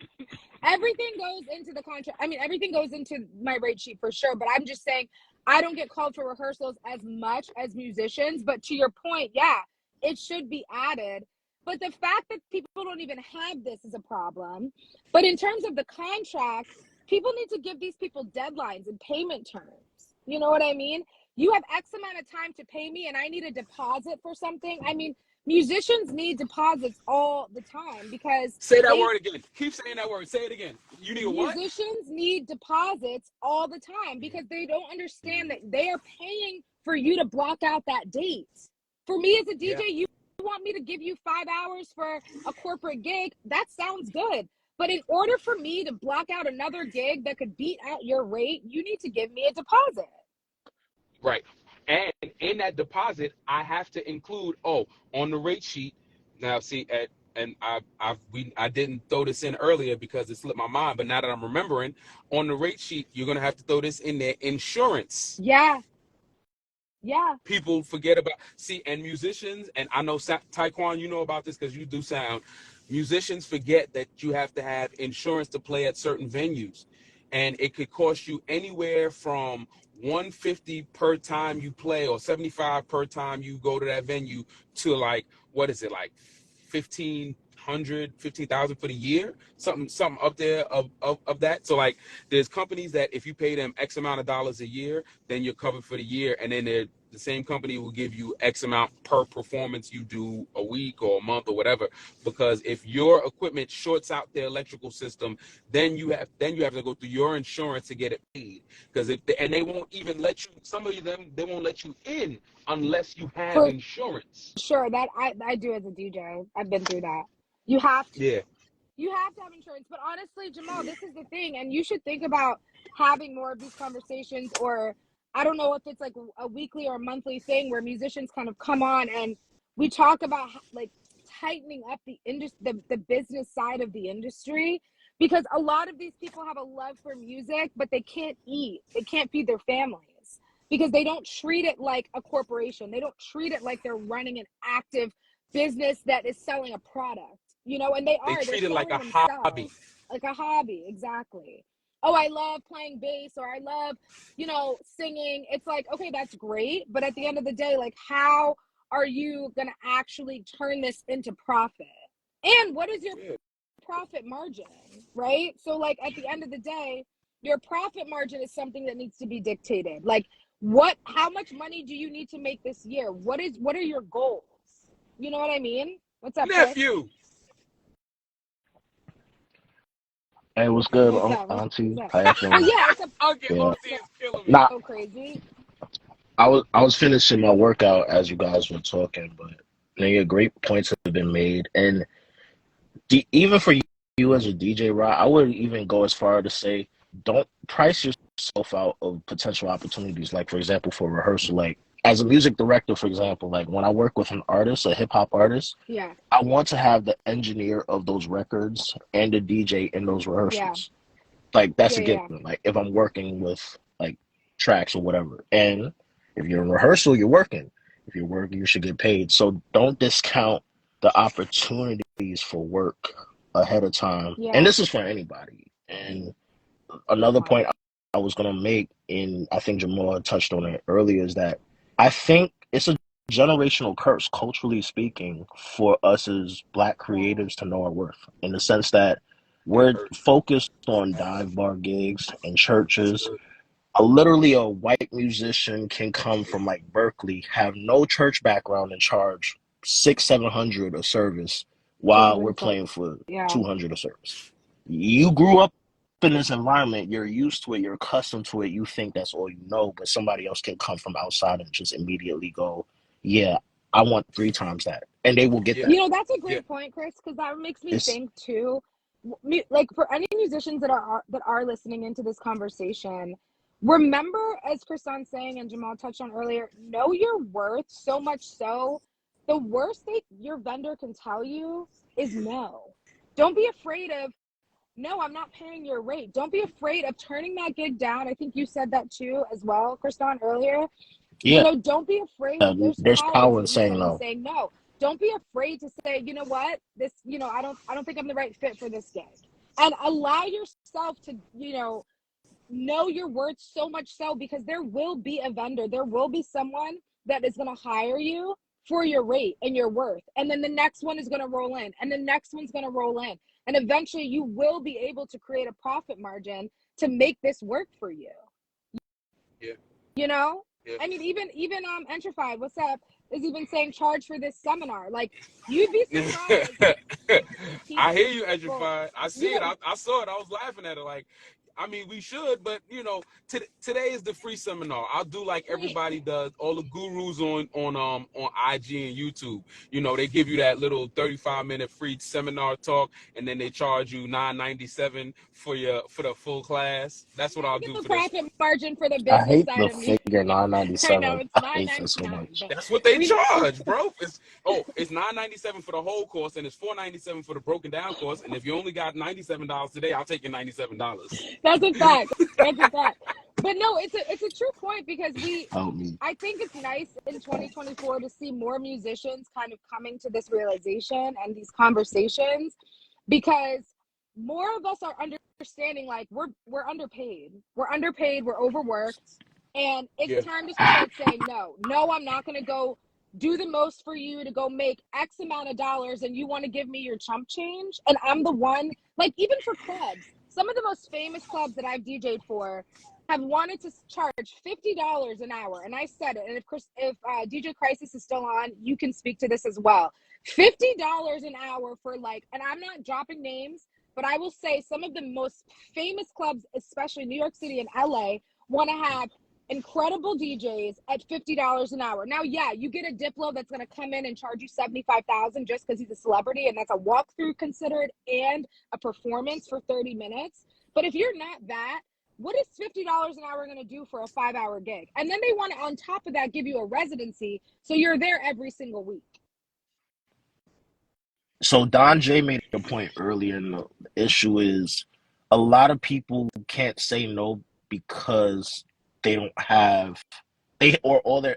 Everything goes into the contract. I mean, everything goes into my rate sheet for sure. But I'm just saying, I don't get called for rehearsals as much as musicians. But to your point, yeah, it should be added. But the fact that people don't even have this is a problem. But in terms of the contract, people need to give these people deadlines and payment terms. You know what I mean? You have X amount of time to pay me and I need a deposit for something. I mean, musicians need deposits all the time because say that word again. Keep saying that word. Say it again. You need a what? Musicians need deposits all the time because they don't understand that they are paying for you to block out that date. For me as a DJ, you want me to give you 5 hours for a corporate gig? That sounds good. But in order for me to block out another gig that could beat out your rate, you need to give me a deposit. Right. And in that deposit, I have to include, on the rate sheet. Now, see, I didn't throw this in earlier because it slipped my mind, but now that I'm remembering, on the rate sheet, you're going to have to throw this in there, insurance. Yeah. People forget about, and musicians, and I know, Taekwon, you know about this because you do sound, musicians forget that you have to have insurance to play at certain venues. And it could cost you anywhere from $150 per time you play or $75 per time you go to that venue to like, what is it, like 15,000 for the year, something up there of that. So like, there's companies that if you pay them X amount of dollars a year, then you're covered for the year, and then the same company will give you X amount per performance you do a week or a month or whatever. Because if your equipment shorts out their electrical system, then you have to go through your insurance to get it paid. Because and they won't even let you. Some of them, they won't let you in unless you have insurance. Sure, that I do as a DJ. I've been through that. You have to. Yeah. You have to have insurance. But honestly, Jamal, this is the thing, and you should think about having more of these conversations, or I don't know if it's like a weekly or a monthly thing where musicians kind of come on and we talk about like tightening up the business side of the industry, because a lot of these people have a love for music, but they can't eat. They can't feed their families because they don't treat it like a corporation. They don't treat it like they're running an active business that is selling a product, you know, and They they're treat it like selling a hobby. themselves like a hobby. Exactly. Oh, I love playing bass, or I love, you know, singing. It's like, okay, that's great. But at the end of the day, like, how are you going to actually turn this into profit? And what is your profit margin, right? So like at the end of the day, your profit margin is something that needs to be dictated. Like how much money do you need to make this year? What are your goals? You know what I mean? What's up, Chris? Nephew. Hey, what's good, What's up? What's Auntie? up? How y'all Oh feeling? yeah, it's a Uncle Yeah. OT is killing me. Nah, so crazy. I was finishing my workout as you guys were talking, but nigga, great points have been made, and even for you as a DJ, Rod, I wouldn't even go as far to say don't price yourself out of potential opportunities. Like for example, for rehearsal, like as a music director, for example, like when I work with an artist, a hip hop artist, Yeah. I want to have the engineer of those records and the DJ in those Yeah. rehearsals. Like that's Yeah. a Yeah. given. Like if I'm working with like tracks or whatever, and if you're in rehearsal, you're working. If you're working, you should get paid. So don't discount the opportunities for work ahead of time. And Yeah. this is for anybody. And another point I was gonna make, and I think Jamal touched on it earlier, is that I think it's a generational curse, culturally speaking, for us as Black Yeah. creatives to know our worth, in the sense that That we're hurt. focused on dive bar gigs and churches. Literally, a white musician can come from like Berkeley, have no church background, and charge 600-700 a service while we're 200. playing for Yeah. 200 a service. You grew up in this environment, you're used to it, you're accustomed to it, you think that's all you know, but somebody else can come from outside and just immediately go, yeah, I want 3 times that. And they will get Yeah. that. You know, that's a Yeah. great point, Chris, because that makes me It's think too. Like for any musicians that are listening into this conversation, remember, as Criston saying and Jamal touched on earlier, know your worth. So much so, the worst your vendor can tell you is no. Don't be afraid of no. I'm not paying your rate. Don't be afraid of turning that gig down. I think you said that too as well, Criston, earlier. You yeah, know, don't be afraid. There's there's power to power in you saying no. saying no. Don't be afraid to say, you know what, this, you know, I don't think I'm the right fit for this gig. And allow yourself to, you know your worth, so much so because there will be a vendor, there will be someone that is going to hire you for your rate and your worth. And then the next one is going to roll in, and the next one's going to roll in. And eventually you will be able to create a profit margin to make this work for you. Yeah. You know, Yeah. I mean, even Entrified, what's up, is even saying charge for this seminar. Like, you'd be surprised I hear people, you, Edrified. I see it. yeah, I saw it. I was laughing at it. Like, I mean, we should, but you know, today is the free seminar. I'll do like free. everybody does. All the gurus on IG and YouTube. You know, they give you that little 35-minute free seminar talk, and then they charge you $9.97 for the full class. That's what I'll Look at do the for this. profit margin for the I business hate side the of me. figure I know 997. it's I nine hate that ninety so nine, much. but That's what they we charge, bro. It's $9.97 for the whole course, and it's $4.97 for the broken down course. And if you only got $97 today, I'll take your $97. that's a fact. That's a fact. But no, it's a true point because Help me. I think it's nice in 2024 to see more musicians kind of coming to this realization and these conversations, because more of us are understanding like we're underpaid. We're underpaid, we're overworked, and it's Yeah, time to start saying no. No, I'm not going to go do the most for you to go make X amount of dollars and you want to give me your chump change, and I'm the one, like, even for clubs, some of the most famous clubs that I've DJ'd for have wanted to charge $50 an hour, and I said it. And if DJ Crisis is still on, you can speak to this as well. $50 an hour for, like, and I'm not dropping names, but I will say some of the most famous clubs, especially New York City and LA, want to have incredible DJs at $50 an hour. Now, yeah, you get a Diplo that's going to come in and charge you 75,000 just because he's a celebrity, and that's a walkthrough considered and a performance for 30 minutes. But if you're not that, what is $50 an hour going to do for a 5-hour gig? And then they want to, on top of that, give you a residency, so you're there every single week. So Don J made a point earlier, and the issue is a lot of people can't say no because they don't have they or all their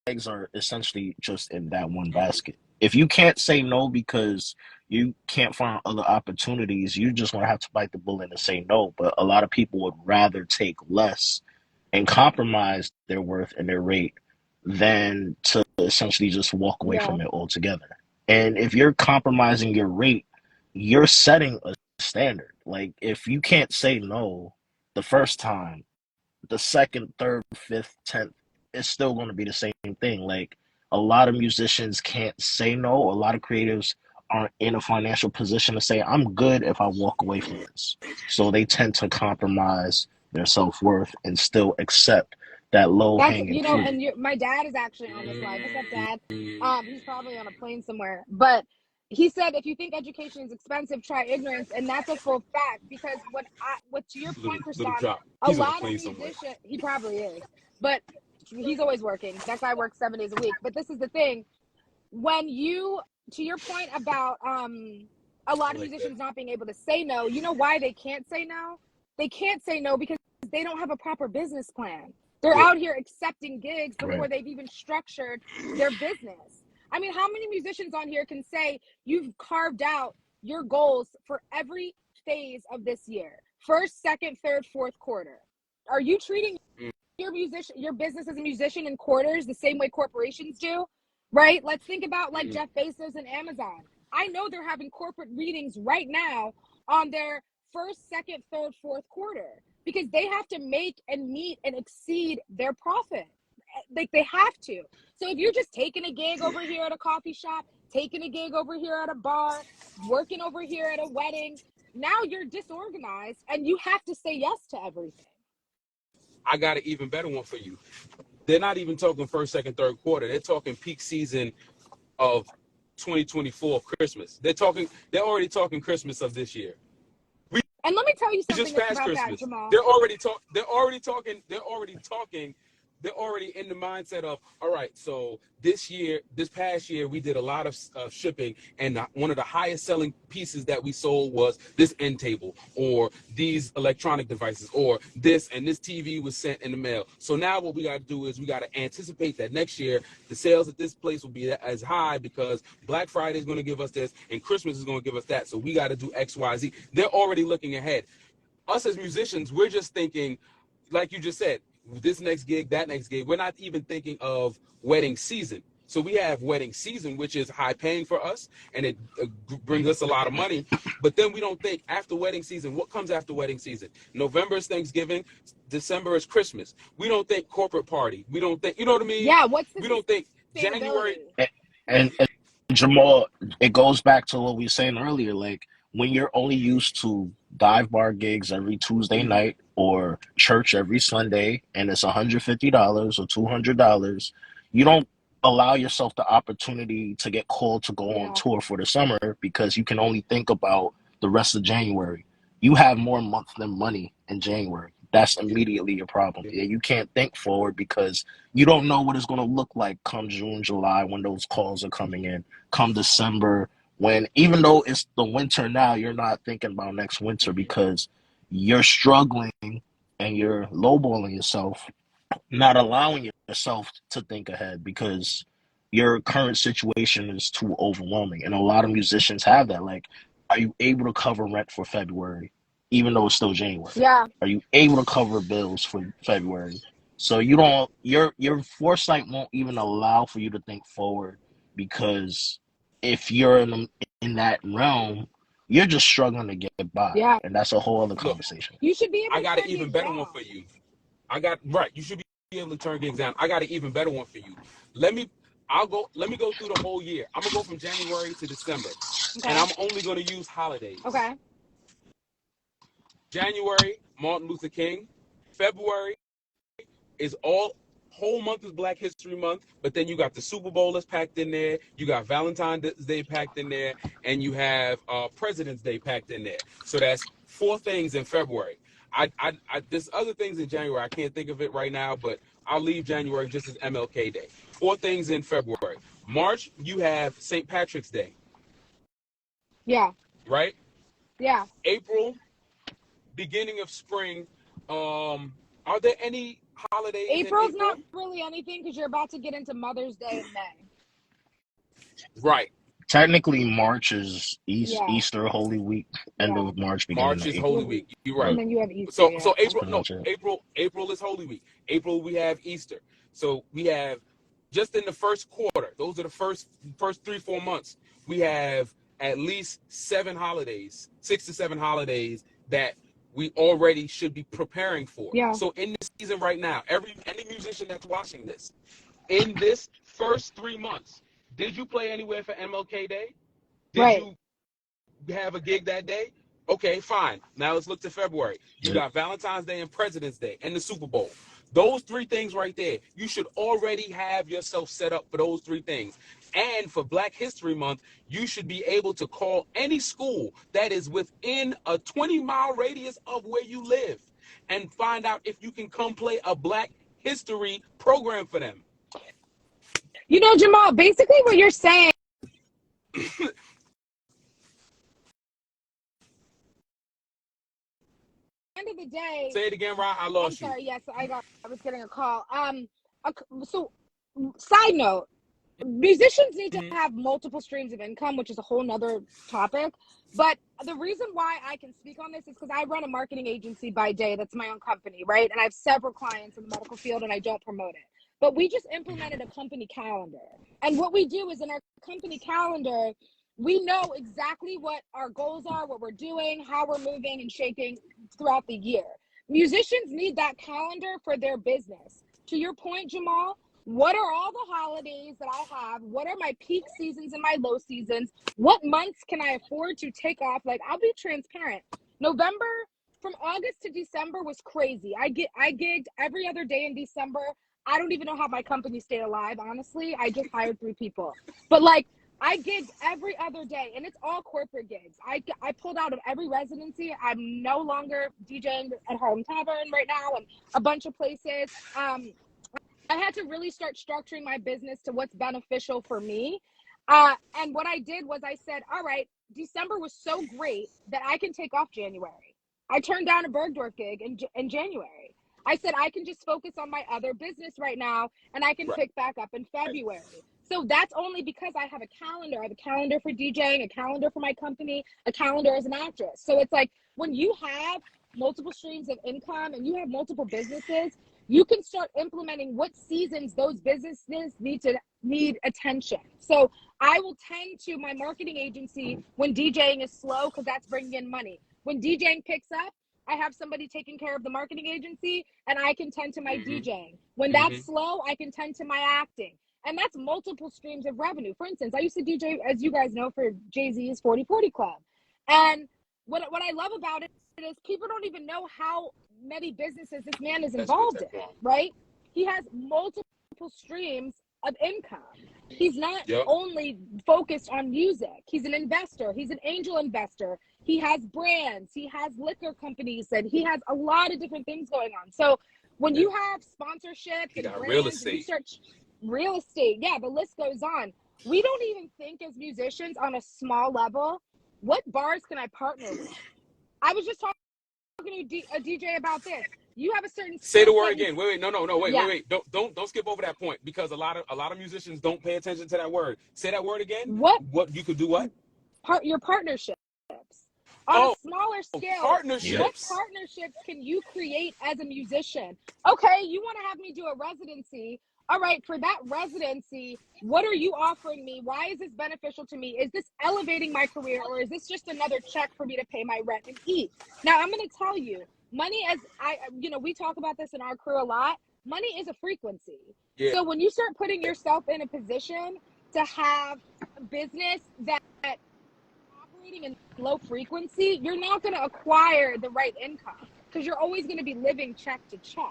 eggs are essentially just in that one basket. If you can't say no because you can't find other opportunities, you just gonna have to bite the bullet and say no. But a lot of people would rather take less and compromise their worth and their rate than to essentially just walk away Yeah. from it altogether. And if you're compromising your rate, you're setting a standard. Like if you can't say no the first time, the second, third, fifth, 10th, it's still going to be the same thing. Like a lot of musicians can't say no. A lot of creatives aren't in a financial position to say, I'm good if I walk away from this. So they tend to compromise their self worth and still accept that low That's, hanging fruit. and my dad is actually on this live. What's up, Dad? He's probably on a plane somewhere. But he said, if you think education is expensive, try ignorance, and that's a full fact. Because what to your point, Little Kristan, drop. a He's on a lot of plane somewhere. musicians, he probably is, but he's always working. That guy works 7 days a week. But this is the thing: when you, to your point about a lot of musicians not being able to say no, you know why they can't say no? They can't say no because they don't have a proper business plan. They're out here accepting gigs before Right. they've even structured their business. I mean, how many musicians on here can say you've carved out your goals for every phase of this year? First, second, third, fourth quarter. Are you treating your business as a musician in quarters the same way corporations do? Right? Let's think about like Jeff Bezos and Amazon. I know they're having corporate readings right now on their first, second, third, fourth quarter because they have to make and meet and exceed their profit. Like they have to. So if you're just taking a gig over here at a coffee shop, taking a gig over here at a bar, working over here at a wedding, now you're disorganized and you have to say yes to everything. I got an even better one for you. They're not even talking first, second, third quarter. They're talking peak season of 2024 Christmas. They're already talking Christmas of this year. And let me tell you We something just past about that, Christmas. Jamal. They're already in the mindset of, all right, so this past year, we did a lot of shipping, and one of the highest selling pieces that we sold was this end table, or these electronic devices, or this, and this TV was sent in the mail. So now what we got to do is we got to anticipate that next year, the sales at this place will be as high because Black Friday is going to give us this, and Christmas is going to give us that. So we got to do X, Y, Z. They're already looking ahead. Us as musicians, we're just thinking, like you just said, this next gig, that next gig. We're not even thinking of wedding season. So we have wedding season, which is high paying for us, and it brings us a lot of money. But then we don't think after wedding season, what comes after wedding season? November is Thanksgiving, December is Christmas. We don't think corporate party. We don't think, you know what I mean? Yeah, what's the We don't think January. sustainability? And Jamal, it goes back to what we were saying earlier. Like when you're only used to dive bar gigs every Tuesday night or church every Sunday, and it's $150 or $200, you don't allow yourself the opportunity to get called to go on Yeah. tour for the summer because you can only think about the rest of January. You have more month than money in January. That's immediately your problem. Yeah, you can't think forward because you don't know what it's going to look like come June, July when those calls are coming in, come December, when even though it's the winter now, you're not thinking about next winter because you're struggling and you're lowballing yourself, not allowing yourself to think ahead because your current situation is too overwhelming. And a lot of musicians have that. Like, are you able to cover rent for February, even though it's still January? Yeah. Are you able to cover bills for February? So you don't your foresight won't even allow for you to think forward because if you're in that realm, you're just struggling to get by, Yeah. and that's a whole other Look, conversation. You should be able I to got an turn even gigs better one down. for you. You should be able to turn gigs down. I got an even better one for you. Let me go through the whole year. I'm gonna go from January to December. Okay. And I'm only gonna use holidays. Okay. January, Martin Luther King. February is all whole month is Black History Month, but then you got the Super Bowl that's packed in there, you got Valentine's Day packed in there, and you have President's Day packed in there. So that's 4 things in February. There's other things in January. I can't think of it right now, but I'll leave January just as MLK Day. 4 things in February. March, you have St. Patrick's Day. Yeah. right? Yeah. April, beginning of spring. Are there any holidays in April's not April? really anything because you're about to get into Mother's Day in May. Right. Technically, March is Yeah. Easter, Holy Week, end Yeah. of March, beginning March of is Holy April. Week. You're And right. But then you have Easter. So Yeah. so that's April, pretty no, much it. April is Holy Week. April we have Easter. So we have just in the first quarter, those are the first 3-4 months, we have at least 7 holidays, 6 to 7 holidays that we already should be preparing for. Yeah. So in the season right now, any musician that's watching this, in this first 3 months, did you play anywhere for MLK Day? Did Right. you have a gig that day? Okay, fine. Now let's look to February. You Yep. got Valentine's Day and President's Day and the Super Bowl. Those three things right there, you should already have yourself set up for those three things. And for Black History Month, you should be able to call any school that is within a 20-mile radius of where you live and find out if you can come play a Black History program for them. You know, Jamal, basically what you're saying end of the day, Say it again, Rod. I I'm lost you. sorry. Yes, I was getting a call. So side note, musicians need to Mhm. have multiple streams of income, which is a whole nother topic. But the reason why I can speak on this is because I run a marketing agency by day. That's my own company, right? And I have several clients in the medical field and I don't promote it. But we just implemented a company calendar. And what we do is in our company calendar, we know exactly what our goals are, what we're doing, how we're moving and shaking throughout the year. Musicians need that calendar for their business. To your point, Jamal, what are all the holidays that I have? What are my peak seasons and my low seasons? What months can I afford to take off? Like, I'll be transparent. November from August to December was crazy. I gigged every other day in December. I don't even know how my company stayed alive, honestly. I just hired 3 people. But like I gigged every other day, and it's all corporate gigs. I pulled out of every residency. I'm no longer DJing at Home Tavern right now and a bunch of places. I had to really start structuring my business to what's beneficial for me. And what I did was I said, all right, December was so great that I can take off January. I turned down a Bergdorf gig in January. I said, I can just focus on my other business right now and I can Right. pick back up in February. So that's only because I have a calendar. I have a calendar for DJing, a calendar for my company, a calendar as an actress. So it's like when you have multiple streams of income and you have multiple businesses, you can start implementing what seasons those businesses need attention. So I will tend to my marketing agency when DJing is slow because that's bringing in money. When DJing picks up, I have somebody taking care of the marketing agency and I can tend to my Mm-hmm. DJing. When Mm-hmm. that's slow, I can tend to my acting. And that's multiple streams of revenue. For instance, I used to DJ, as you guys know, for Jay-Z's 40/40 Club. And what I love about it is people don't even know how many businesses this man is That's good. involved in, right? He has multiple streams of income. He's not Yep. only focused on music. He's an investor. He's an angel investor. He has brands. He has liquor companies, and he has a lot of different things going on. So when you have sponsorships He and got real brands and you estate. start real estate, yeah, the list goes on. We don't even think as musicians on a small level, what bars can I partner with? I was just talking to a DJ about this. You have a certain Say the skill word set and again. Wait, no, wait, yeah, Don't skip over that point because a lot of musicians don't pay attention to that word. Say that word again. what What you could do? What? your partnerships on a Oh, smaller scale. Yep. What partnerships. partnerships can you create as a musician? Okay, you want to have me do a residency. All right, for that residency, what are you offering me? Why is this beneficial to me? Is this elevating my career or is this just another check for me to pay my rent and eat? Now, I'm going to tell you, money, as we talk about this in our crew a lot. Money is a frequency. Yeah. So when you start putting yourself in a position to have a business that operating in low frequency, you're not going to acquire the right income because you're always going to be living check to check.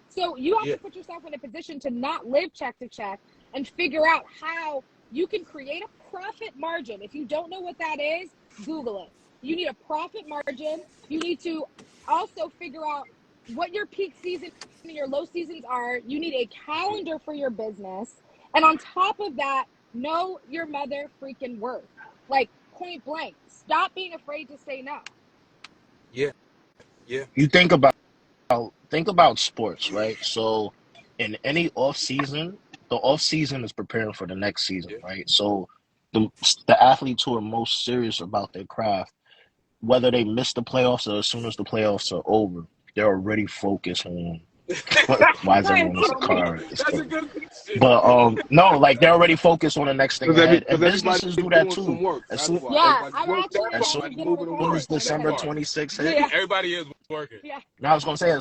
So you have Yeah. to put yourself in a position to not live check to check and figure out how you can create a profit margin. If you don't know what that is, Google it. You need a profit margin. You need to also figure out what your peak season and your low seasons are. You need a calendar for your business. And on top of that, know your mother freaking worth. Like, point blank. Stop being afraid to say no. Yeah. Yeah. You think about sports, right? So in any off season, the off season is preparing for the next season, Yeah. right? So the the athletes who are most serious about their craft, whether they miss the playoffs or as soon as the playoffs are over, they're already focused on why is everyone in Right. the car? It's That's a crazy. good question. But no, like they're already focused on the next thing ahead, and everybody's businesses do that doing too. some work. As That's soon why Yeah, everybody's I'm working. actually as about soon to Everybody's get in the moving and car. as working. Go December ahead. 26th hit, Yeah. Everybody is working. Yeah. now I was gonna say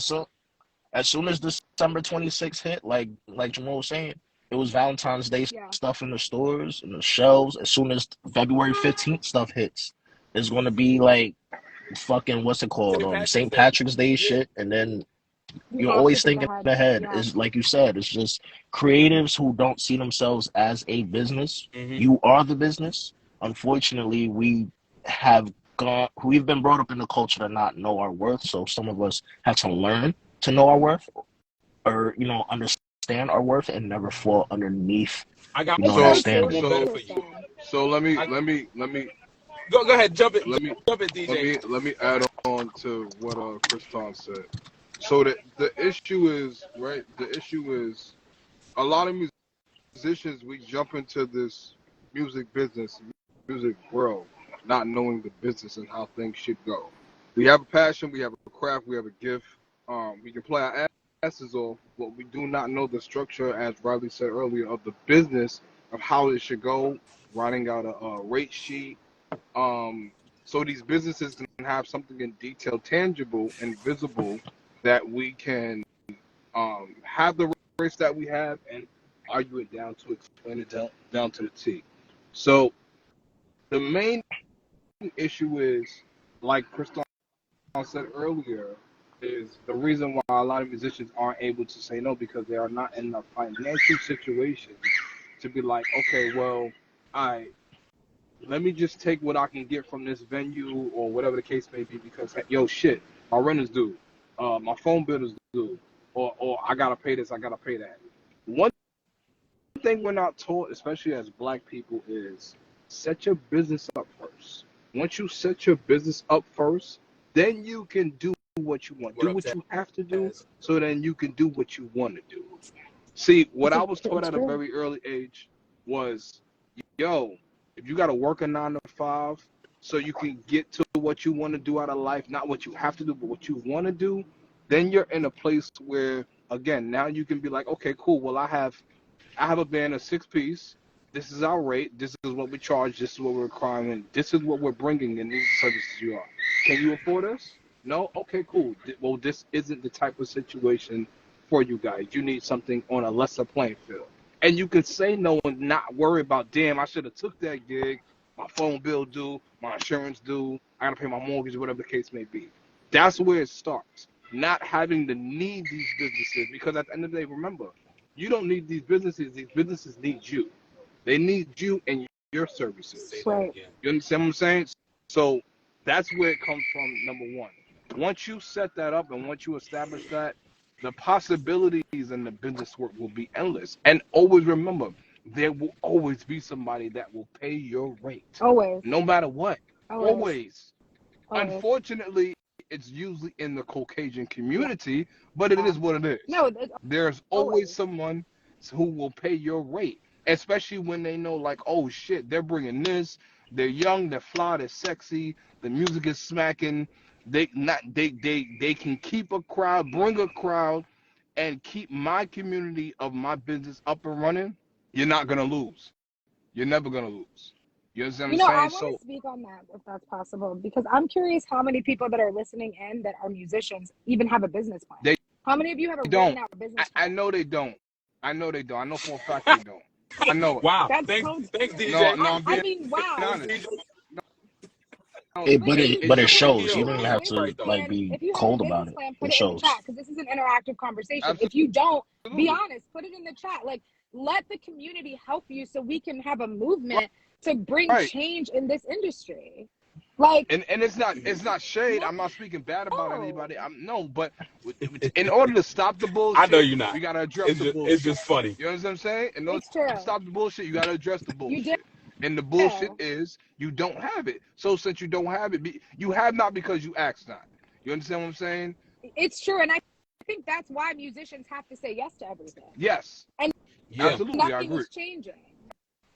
as soon as December 26th hit, like Jamal was saying, it was Valentine's Day Yeah. stuff in the stores, in the shelves. As soon as February 15th stuff hits, it's gonna be like fucking what's it called? St. Patrick's St. Day. Patrick's Day Yeah. shit, and then You you're have to always think thinking ahead. ahead. Yeah. Is like you said, it's just creatives who don't see themselves as a business. Mm-hmm. You are the business. Unfortunately, we've been brought up in a culture to not know our worth. So some of us have to learn to know our worth, or understand our worth, and never fall underneath I got It's that so So true standard. what one you better so for just you. said. so let me I, let me let me go ahead. Jump it. let me Jump it, DJ. let me add on to what Criston said. So the issue is right. The issue is a lot of musicians, we jump into this music business, music world, not knowing the business and how things should go. We have a passion, we have a craft, we have a gift. We can play our asses off, but we do not know the structure, as Riley said earlier, of the business of how it should go. Writing out a rate sheet, so these businesses can have something in detail, tangible and visible, that we can have the race that we have and argue it down to explain it down to the T. So the main issue is, like Criston said earlier, is the reason why a lot of musicians aren't able to say no, because they are not in a financial situation to be like, okay, well, I let me just take what I can get from this venue or whatever the case may be, because yo shit, my rent is due, my phone bill is due, or I gotta pay this, I gotta pay that. One thing we're not taught, especially as black people, is set your business up first. Once you set your business up first, then you can do what you want, What do up, what you have to do, Taz? so then you can do what you want to do. See, what I was taught It's at a true. very early age was, yo, if you got to work a 9 to 5 so you can get to what you want to do out of life, not what you have to do, but what you want to do, then you're in a place where, again, now you can be like, okay, cool. Well, I have a band, a 6 piece. This is our rate. This is what we charge. This is what we're requiring. This is what we're bringing, and these services you are. Can you afford us? No? Okay, cool. Well, this isn't the type of situation for you guys. You need something on a lesser playing field. And you can say no and not worry about, damn, I should have took that gig. My phone bill due, my insurance due, I gotta pay my mortgage, whatever the case may be. That's where it starts. Not having to need these businesses, because at the end of the day, remember, you don't need these businesses. These businesses need you. They need you and your Say services. that Right. again. You understand what I'm saying? So that's where it comes from, number one. Once you set that up and once you establish that, the possibilities in the business work will be endless. And always remember, there will always be somebody that will pay your rate, Always. no matter what. Always. Always. Always. Unfortunately, it's usually in the Caucasian community, but it Yeah. is what it is. No, it's There's always always. someone who will pay your rate, especially when they know, like, oh shit, they're bringing this. They're young, they're fly, they're sexy. The music is smacking. They can keep a crowd, bring a crowd, and keep my community of my business up and running. You're not gonna lose. You're never gonna lose. You understand what I'm I saying? want So to speak on that if that's possible, because I'm curious how many people that are listening in that are musicians even have a business plan. they How many of you have a written don't. out I, business I plan? know they don't. I know they don't. I know for a fact they don't. I know it. Wow. That's Thanks, so thanks, true. No, DJ. no, I I'm I being mean, wow. Thanks, honest. DJ. No, It, Wait, but if it you but do it it's have a shows. You Yo, business don't he's have plan, right to though. like and be if you have a cold about business it. plan, put It it in the shows. chat, because this is an interactive conversation. If you don't, be absolutely honest, put it in the chat. Like, let the community help you so we can have a right. movement to bring Right. change in this industry. Like, And it's not shade. no, I'm not speaking bad about anybody. I'm no, but in order to stop the I know bullshit, you're not. we gotta address the It's bullshit. just funny. You know what I'm saying? In order it's to true. stop the bullshit, you gotta address the You did bullshit. And the bullshit is you don't have it. So since you don't have it, you have not because you ask not. You understand what I'm saying? It's true, and I think that's why musicians have to say yes to everything. Yes. And Yeah. Absolutely, I nothing agree. is changing.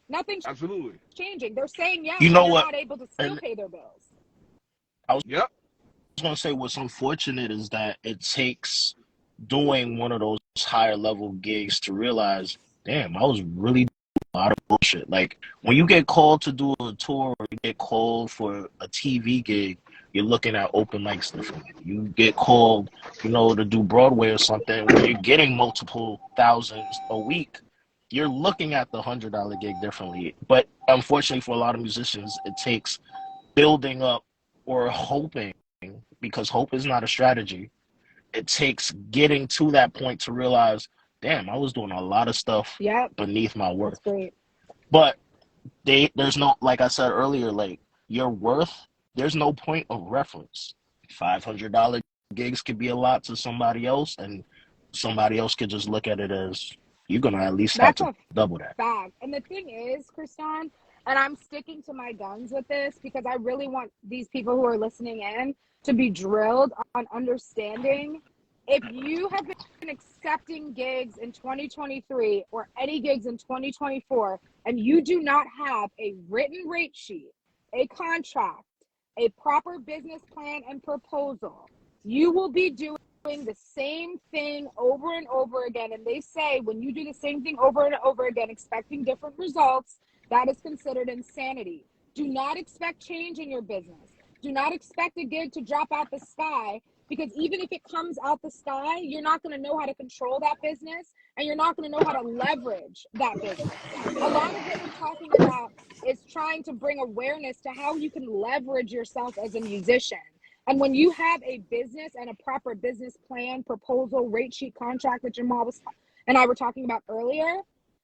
Nothing's Absolutely. changing. They're saying yes, You and know they're what? not able to still And pay their bills. Yep. was gonna say what's unfortunate is that it takes doing one of those higher level gigs to realize, damn, I was really doing a lot of bullshit. Like when you get called to do a tour or you get called for a TV gig, you're looking at open mics differently. You get called, to do Broadway or something where you're getting multiple thousands a week. You're looking at the $100 gig differently. But unfortunately for a lot of musicians, it takes building up or hoping, because hope is not a strategy. It takes getting to that point to realize, damn, I was doing a lot of stuff Yep, beneath my that's worth. great. But there's no, like I said earlier, like your worth, there's no point of reference. $500 gigs could be a lot to somebody else, and somebody else could just look at it as you're gonna at least have That's to a double that. fact. And the thing is, Criston, and I'm sticking to my guns with this because I really want these people who are listening in to be drilled on understanding if you have been accepting gigs in 2023 or any gigs in 2024 and you do not have a written rate sheet, a contract, a proper business plan and proposal, you will be doing the same thing over and over again. And they say when you do the same thing over and over again, expecting different results, that is considered insanity. Do not expect change in your business. Do not expect a gig to drop out the sky, because even if it comes out the sky, you're not going to know how to control that business and you're not going to know how to leverage that business. A lot of what we're talking about is trying to bring awareness to how you can leverage yourself as a musician. And when you have a business and a proper business plan, proposal, rate sheet, contract that Jamal and I were talking about earlier,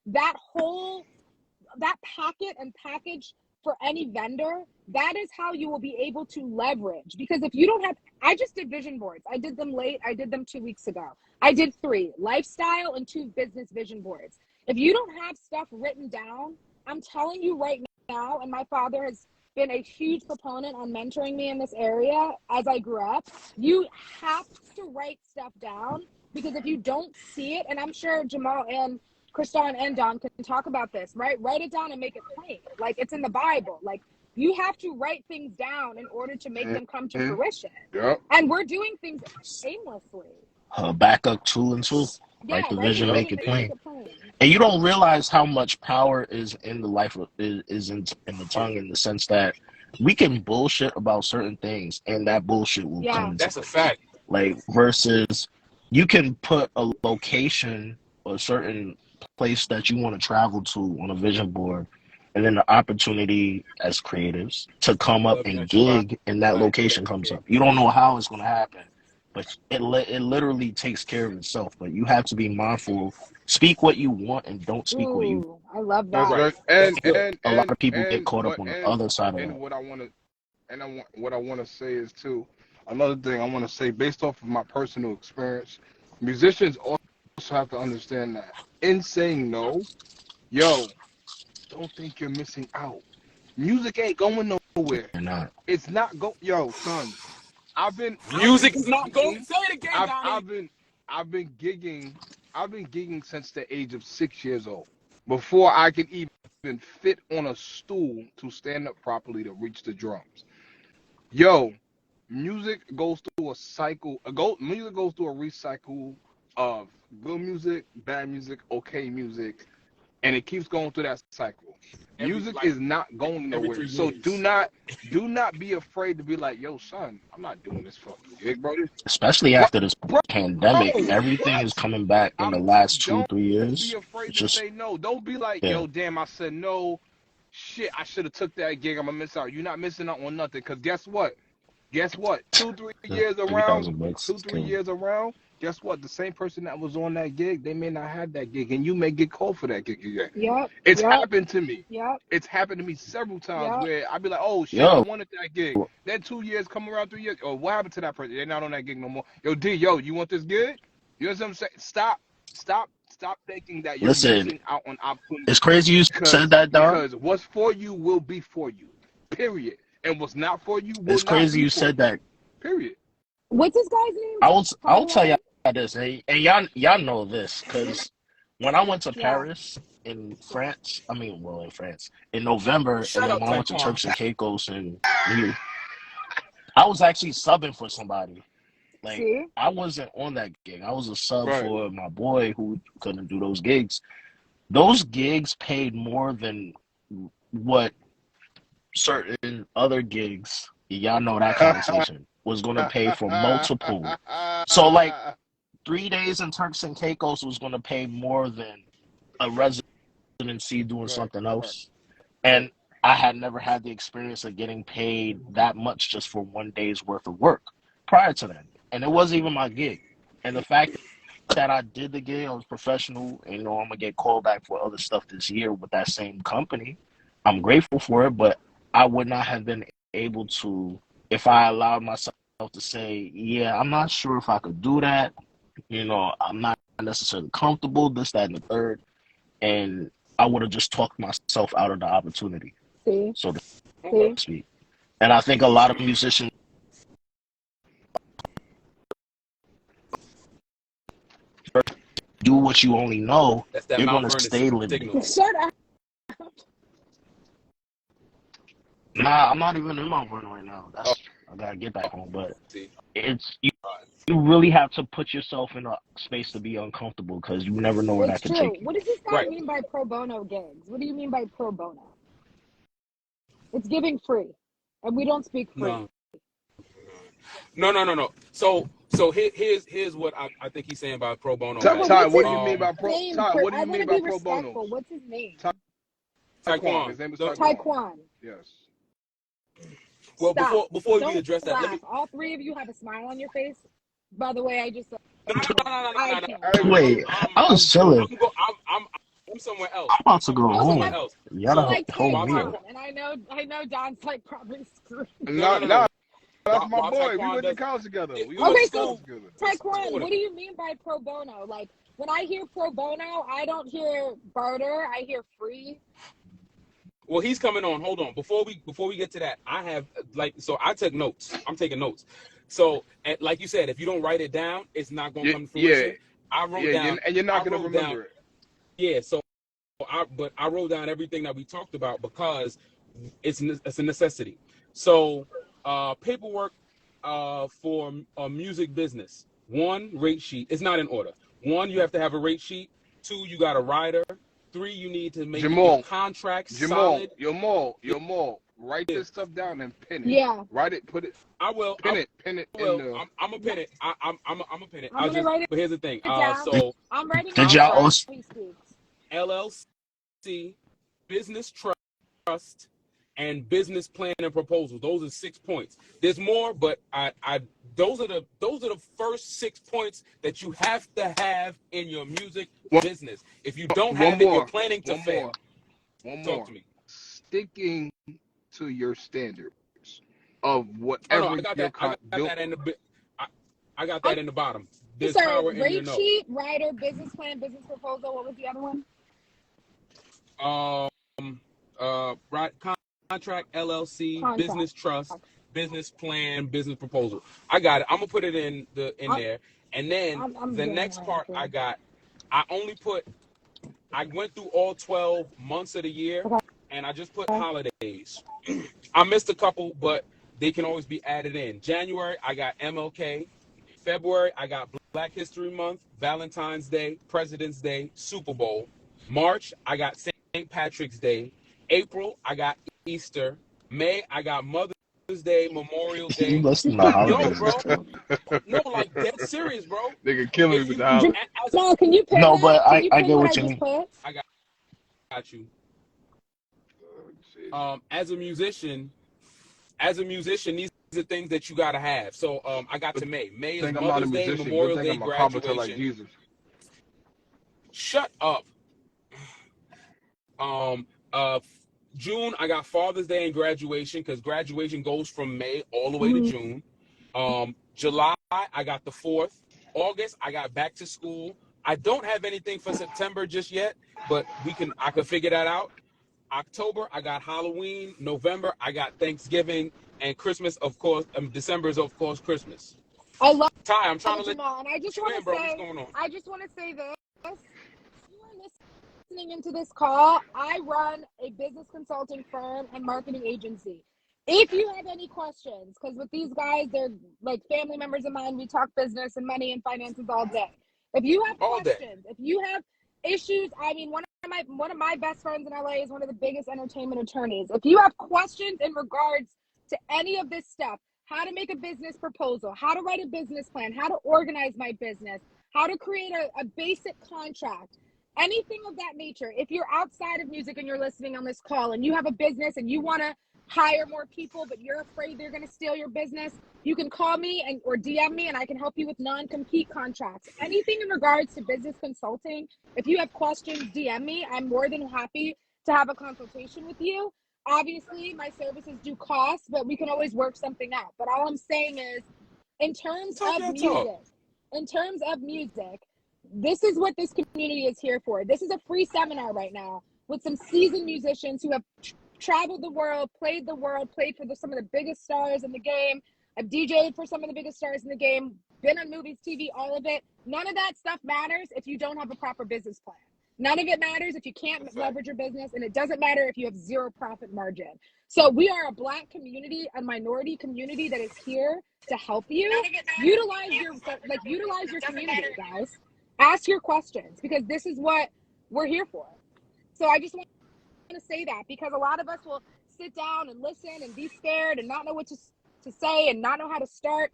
that packet and package for any vendor, that is how you will be able to leverage. Because if you don't have, I just did vision boards. I did them late. I did them 2 weeks ago. I did 3 lifestyle and 2 business vision boards. If you don't have stuff written down, I'm telling you right now, and my father has been a huge proponent on mentoring me in this area as I grew up, you have to write stuff down, because if you don't see it, and I'm sure Jamal and Criston and Don can talk about this, right? Write it down and make it plain. Like it's in the Bible. Like you have to write things down in order to make them come to Mm-hmm. fruition. Yep. And we're doing things aimlessly. Back up 2 and 2. Yeah, Write the write the vision, make vision, it make plain. it plain. And you don't realize how much power is in the life of, is in the tongue, in the sense that we can bullshit about certain things and that bullshit will come into That's a fact. like versus you can put a location or a certain place that you want to travel to on a vision board, and then the opportunity as creatives to come up Love and that spot. gig in that Right. location comes up. You don't know how it's going to happen, but it literally takes care of itself. But you have to be mindful. Speak what you want and don't speak what you. Ooh, I love That's that. right. That's And good. and A lot and of people get and caught up but on the other side of and that. what I want to say is too, another thing I want to say based off of my personal experience, musicians also have to understand that in saying no, yo, don't think you're missing out. Music ain't going nowhere. You're not. It's not yo, son. I've Music been is not going. gigging. Say it again, I've Donnie. I've been I've been gigging. I've been gigging since the age of 6 years old. Before I could even fit on a stool to stand up properly to reach the drums. Yo, music goes through a cycle. Music goes through a recycle of good music, bad music, okay music, and it keeps going through that cycle. Music is not going every nowhere. 3 So years. do not be afraid to be like, yo, son, I'm not doing this fucking gig, bro. Especially Bro, after this bro, pandemic, everything is what? coming back in the last two, Don't 3 years. be afraid It's to just say no. Don't be like, yeah. yo, damn, I said no. Shit, I should have took that gig. I'm gonna miss out. You're not missing out on nothing. Cause guess what? Guess what? 2-3 years around, $30,000 two, is three killing. years around, guess what? The same person that was on that gig, they may not have that gig, and you may get called for that gig again. Yep, It's yep, happened to me. yep, It's happened to me several times yep. where I'd be like, oh shit, I Yo, wanted that gig. Then 2 years come around, 3 years. Oh, what happened to that person? They're not on that gig no more. Yo, D, yo, you want this gig? You know what I'm saying? Stop stop thinking that you're Listen, missing out on opportunities. it's crazy you said that, dog. Because what's for you will be for you. Period. And what's not for you will It's not crazy be you for said you. that. Period. What's this guy's name? I'll tell y'all this, and y'all know this, because when I went to Yeah. Paris in November, Shut and then up, when I went to Taekwon. Turks and Caicos and I was actually subbing for somebody. Like, See? I wasn't on that gig. I was a sub Right. for my boy who couldn't do those gigs. Those gigs paid more than what certain other gigs, y'all know that conversation, was going to pay for multiple. So, like, 3 days in Turks and Caicos was going to pay more than a residency doing something else. And I had never had the experience of getting paid that much just for 1 day's worth of work prior to that. And it wasn't even my gig. And the fact that I did the gig, I was professional, and I'm going to get called back for other stuff this year with that same company. I'm grateful for it, but I would not have been able to if I allowed myself to say, yeah, I'm not sure if I could do that. I'm not necessarily comfortable, this, that, and the third. And I would have just talked myself out of the opportunity, See? so to See? speak. And I think a lot of musicians do what you only know, That's that you're Mount going to Vernon stay limited. signal. Shut up. Nah, I'm not even in Mount Vernon right now. I gotta get back home, but See, it's you really have to put yourself in a space to be uncomfortable, because you never know where that It's can true. take you. What does this guy Right. mean by pro bono gigs? What do you mean by pro bono? It's giving free. And we don't speak free. No. So here's what I think he's saying about pro bono. Yeah, but Ty, what's what do his you mean by pro? name? Ty, what do I you want mean to by be pro bono? respectful. What's his name? Taekwon. His name is The- Taekwon. Taekwon. Yes. Well, Stop. before Don't we address that, let me. laugh. All three of you have a smile on your face. By the way, I just No. I can't. Wait, I was chilling. I'm somewhere else. I'm about to go Also, home. my- Y'all So don't like hold me Taekwon, up. and I know John's like probably screwed. No, that's my While boy. We Taekwon went to does- college together. We Okay, went to so- college together. Taekwon, what do you mean by pro bono? Like when I hear pro bono, I don't hear barter. I hear free. Well, he's coming on. Hold on. Before we get to that, I took notes. I'm taking notes. So, like you said, if you don't write it down, it's not going to come to fruition. I wrote down, and you're not gonna wrote remember down- it. Yeah. So, I wrote down everything that we talked about because it's a necessity. So, paperwork for a music business. 1, rate sheet. It's not in order. 1, you have to have a rate sheet. 2, you got a rider. 3, you need to make your contract solid. Jamal, write this stuff down and pin it. Yeah. Write it, put it. I will. Pin it. I'm gonna pin it. I'm gonna pin it. I'm gonna write it But here's the thing. down. So I'm writing Did it y'all down. also- He speaks. LLC, business trust, and business plan and proposal. Those are 6 points. There's more, but those are the first 6 points that you have to have in your music business. If you don't have it, you're planning to fail. Talk to me. Sticking to your standards of whatever I got that in the bottom. There's Sorry, power in your rate note. sheet, rider, business plan, business proposal. What was the other one? Contract, LLC, business trust, business plan, business proposal. I got it. I'm gonna put it in there, and then I'm the doing next it part right I went through all 12 months of the year, Okay. and I just put holidays. I missed a couple, but they can always be added in. January, I got MLK. February, I got Black History Month, Valentine's Day, President's Day, Super Bowl. March, I got St. Patrick's Day. April, I got Easter. May, I got Mother's Day, Memorial Day. You listen to holidays. bro. No, like dead serious, bro. Nigga killing me If with you- the holiday. No, can you pin No, that? but Can I you get pin what I you just mean. put? Got you. As a musician, these are things that you gotta have. So I got to May. May is Think I'm not a Mother's Day, musician. Memorial Good Day, thing I'm a carpenter like graduation. Jesus. Shut up. June, I got Father's Day and graduation because graduation goes from May all the way to June. July, I got the 4th. August, I got back to school. I don't have anything for September just yet, but I could figure that out. October, I got Halloween. November, I got Thanksgiving, and Christmas, of course. December is, of course, Christmas. I love Ty, I'm trying to let Jamal, and I just you want in, to bro. say, What's going on? I just want to say this. If you are listening into this call, I run a business consulting firm and marketing agency. If you have any questions, because with these guys, they're like family members of mine. We talk business and money and finances all day. If you have All day. questions, if you have issues, I mean, one of my best friends in LA is one of the biggest entertainment attorneys. If you have questions in regards to any of this stuff, how to make a business proposal, how to write a business plan, how to organize my business, how to create a basic contract, anything of that nature. If you're outside of music and you're listening on this call and you have a business and you want to hire more people, but you're afraid they're going to steal your business, you can call me or DM me and I can help you with non-compete contracts. Anything in regards to business consulting, if you have questions, DM me. I'm more than happy to have a consultation with you. Obviously, my services do cost, but we can always work something out. But all I'm saying is, in terms of music, this is what this community is here for. This is a free seminar right now with some seasoned musicians who have traveled the world, played for some of the biggest stars in the game. I've DJed for some of the biggest stars in the game, been on movies, TV, all of it. None of that stuff matters if you don't have a proper business plan. None of it matters if you can't leverage your business, and it doesn't matter if you have zero profit margin. So we are a Black community, a minority community that is here to help you. Utilize your community, guys. Ask your questions, because this is what we're here for. So I just want to say that, because a lot of us will sit down and listen and be scared and not know what to say and not know how to start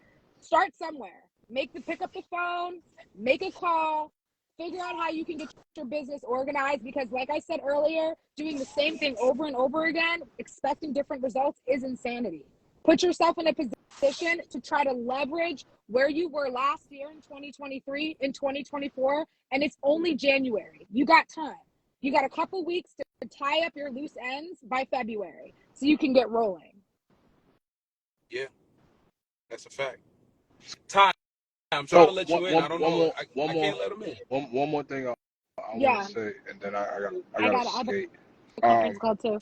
somewhere. Pick up the phone, make a call, figure out how you can get your business organized, because like I said earlier, doing the same thing over and over again, expecting different results, is insanity. Put yourself in a position to try to leverage where you were last year in 2023, in 2024, and it's only January. You got time. You got a couple weeks to tie up your loose ends by February so you can get rolling. Yeah, that's a fact. Ty, I'm trying to let you in. I don't know. I can't let him in. One more thing I Yeah. want to say, and then I gotta skate. Conference call too.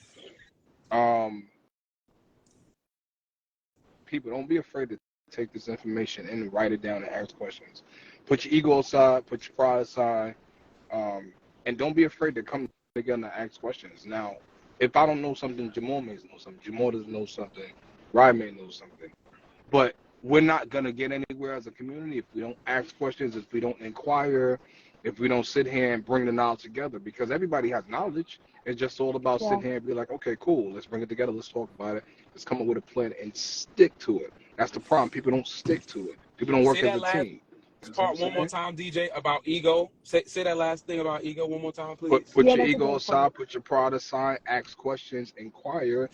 People, don't be afraid to take this information and write it down and ask questions. Put your ego aside, put your pride aside, and don't be afraid to come together and ask questions. Now, if I don't know something, Jamal may know something. Jamal doesn't know something. Ryan may know something. But we're not going to get anywhere as a community if we don't ask questions, if we don't inquire, if we don't sit here and bring the knowledge together, because everybody has knowledge. It's just all about sitting here and be like, okay, cool, let's bring it together, let's talk about it, let's come up with a plan and stick to it. That's the problem. People don't stick to it. People don't work as a team. Part one more time, DJ, about ego. Say that last thing about ego one more time, please. Put your ego aside, put your pride aside, ask questions, inquire,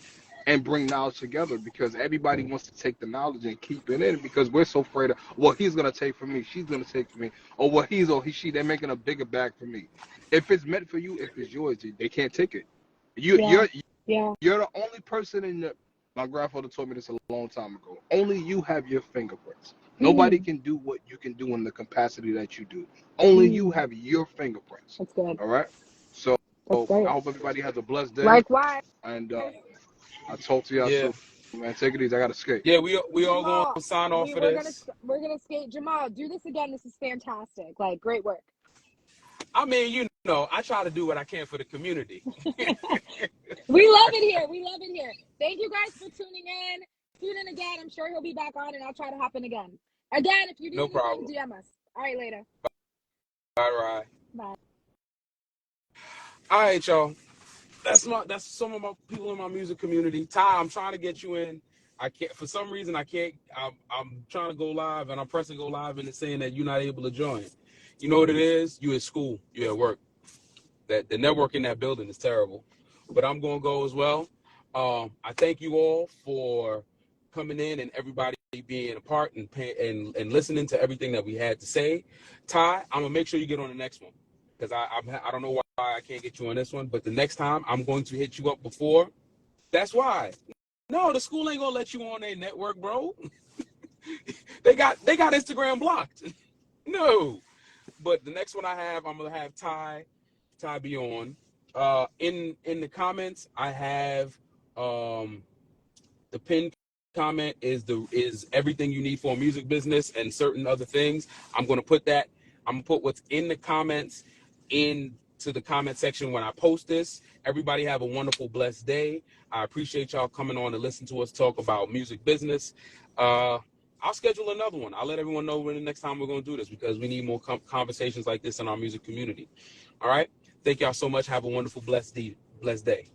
and bring knowledge together, because everybody wants to take the knowledge and keep it in, because we're so afraid of what he's going to take from me, she's going to take from me, or what they're making a bigger bag for me. If it's meant for you, if it's yours, they can't take it. You're the only person my grandfather told me this a long time ago. Only you have your fingerprints. Nobody can do what you can do in the capacity that you do. Only you have your fingerprints. That's good. All right? So I hope everybody has a blessed day. Likewise. And I'll talk to y'all soon. Man, take it easy. I got to skate. Yeah, we all going to sign off for this. We're going to skate. Jamal, do this again. This is fantastic. Like, great work. I mean, I try to do what I can for the community. We love it here. Thank you guys for tuning in. Tune in again. I'm sure he'll be back on, and I'll try to hop in again. Again, if you need anything, DM us. All right, later. Bye. Bye. All right, y'all. That's some of my people in my music community. Ty, I'm trying to get you in. I can't, for some reason, I can't. I'm trying to go live, and I'm pressing go live, and it's saying that you're not able to join. You know what it is? You at school. You at work. That the network in that building is terrible. But I'm going to go as well. I thank you all for coming in and everybody being a part and listening to everything that we had to say. Ty, I'm going to make sure you get on the next one, because I don't know why I can't get you on this one, but the next time I'm going to hit you up before. That's why. No, the school ain't going to let you on their network, bro. They got Instagram blocked. No. But the next one I'm gonna have Ty be on. In the comments, I have the pinned comment is everything you need for a music business and certain other things. I'm gonna put what's in the comments into the comment section when I post this. Everybody have a wonderful, blessed day. I appreciate y'all coming on to listen to us talk about music business. I'll schedule another one. I'll let everyone know when the next time we're going to do this, because we need more conversations like this in our music community. All right. Thank y'all so much. Have a wonderful, blessed day.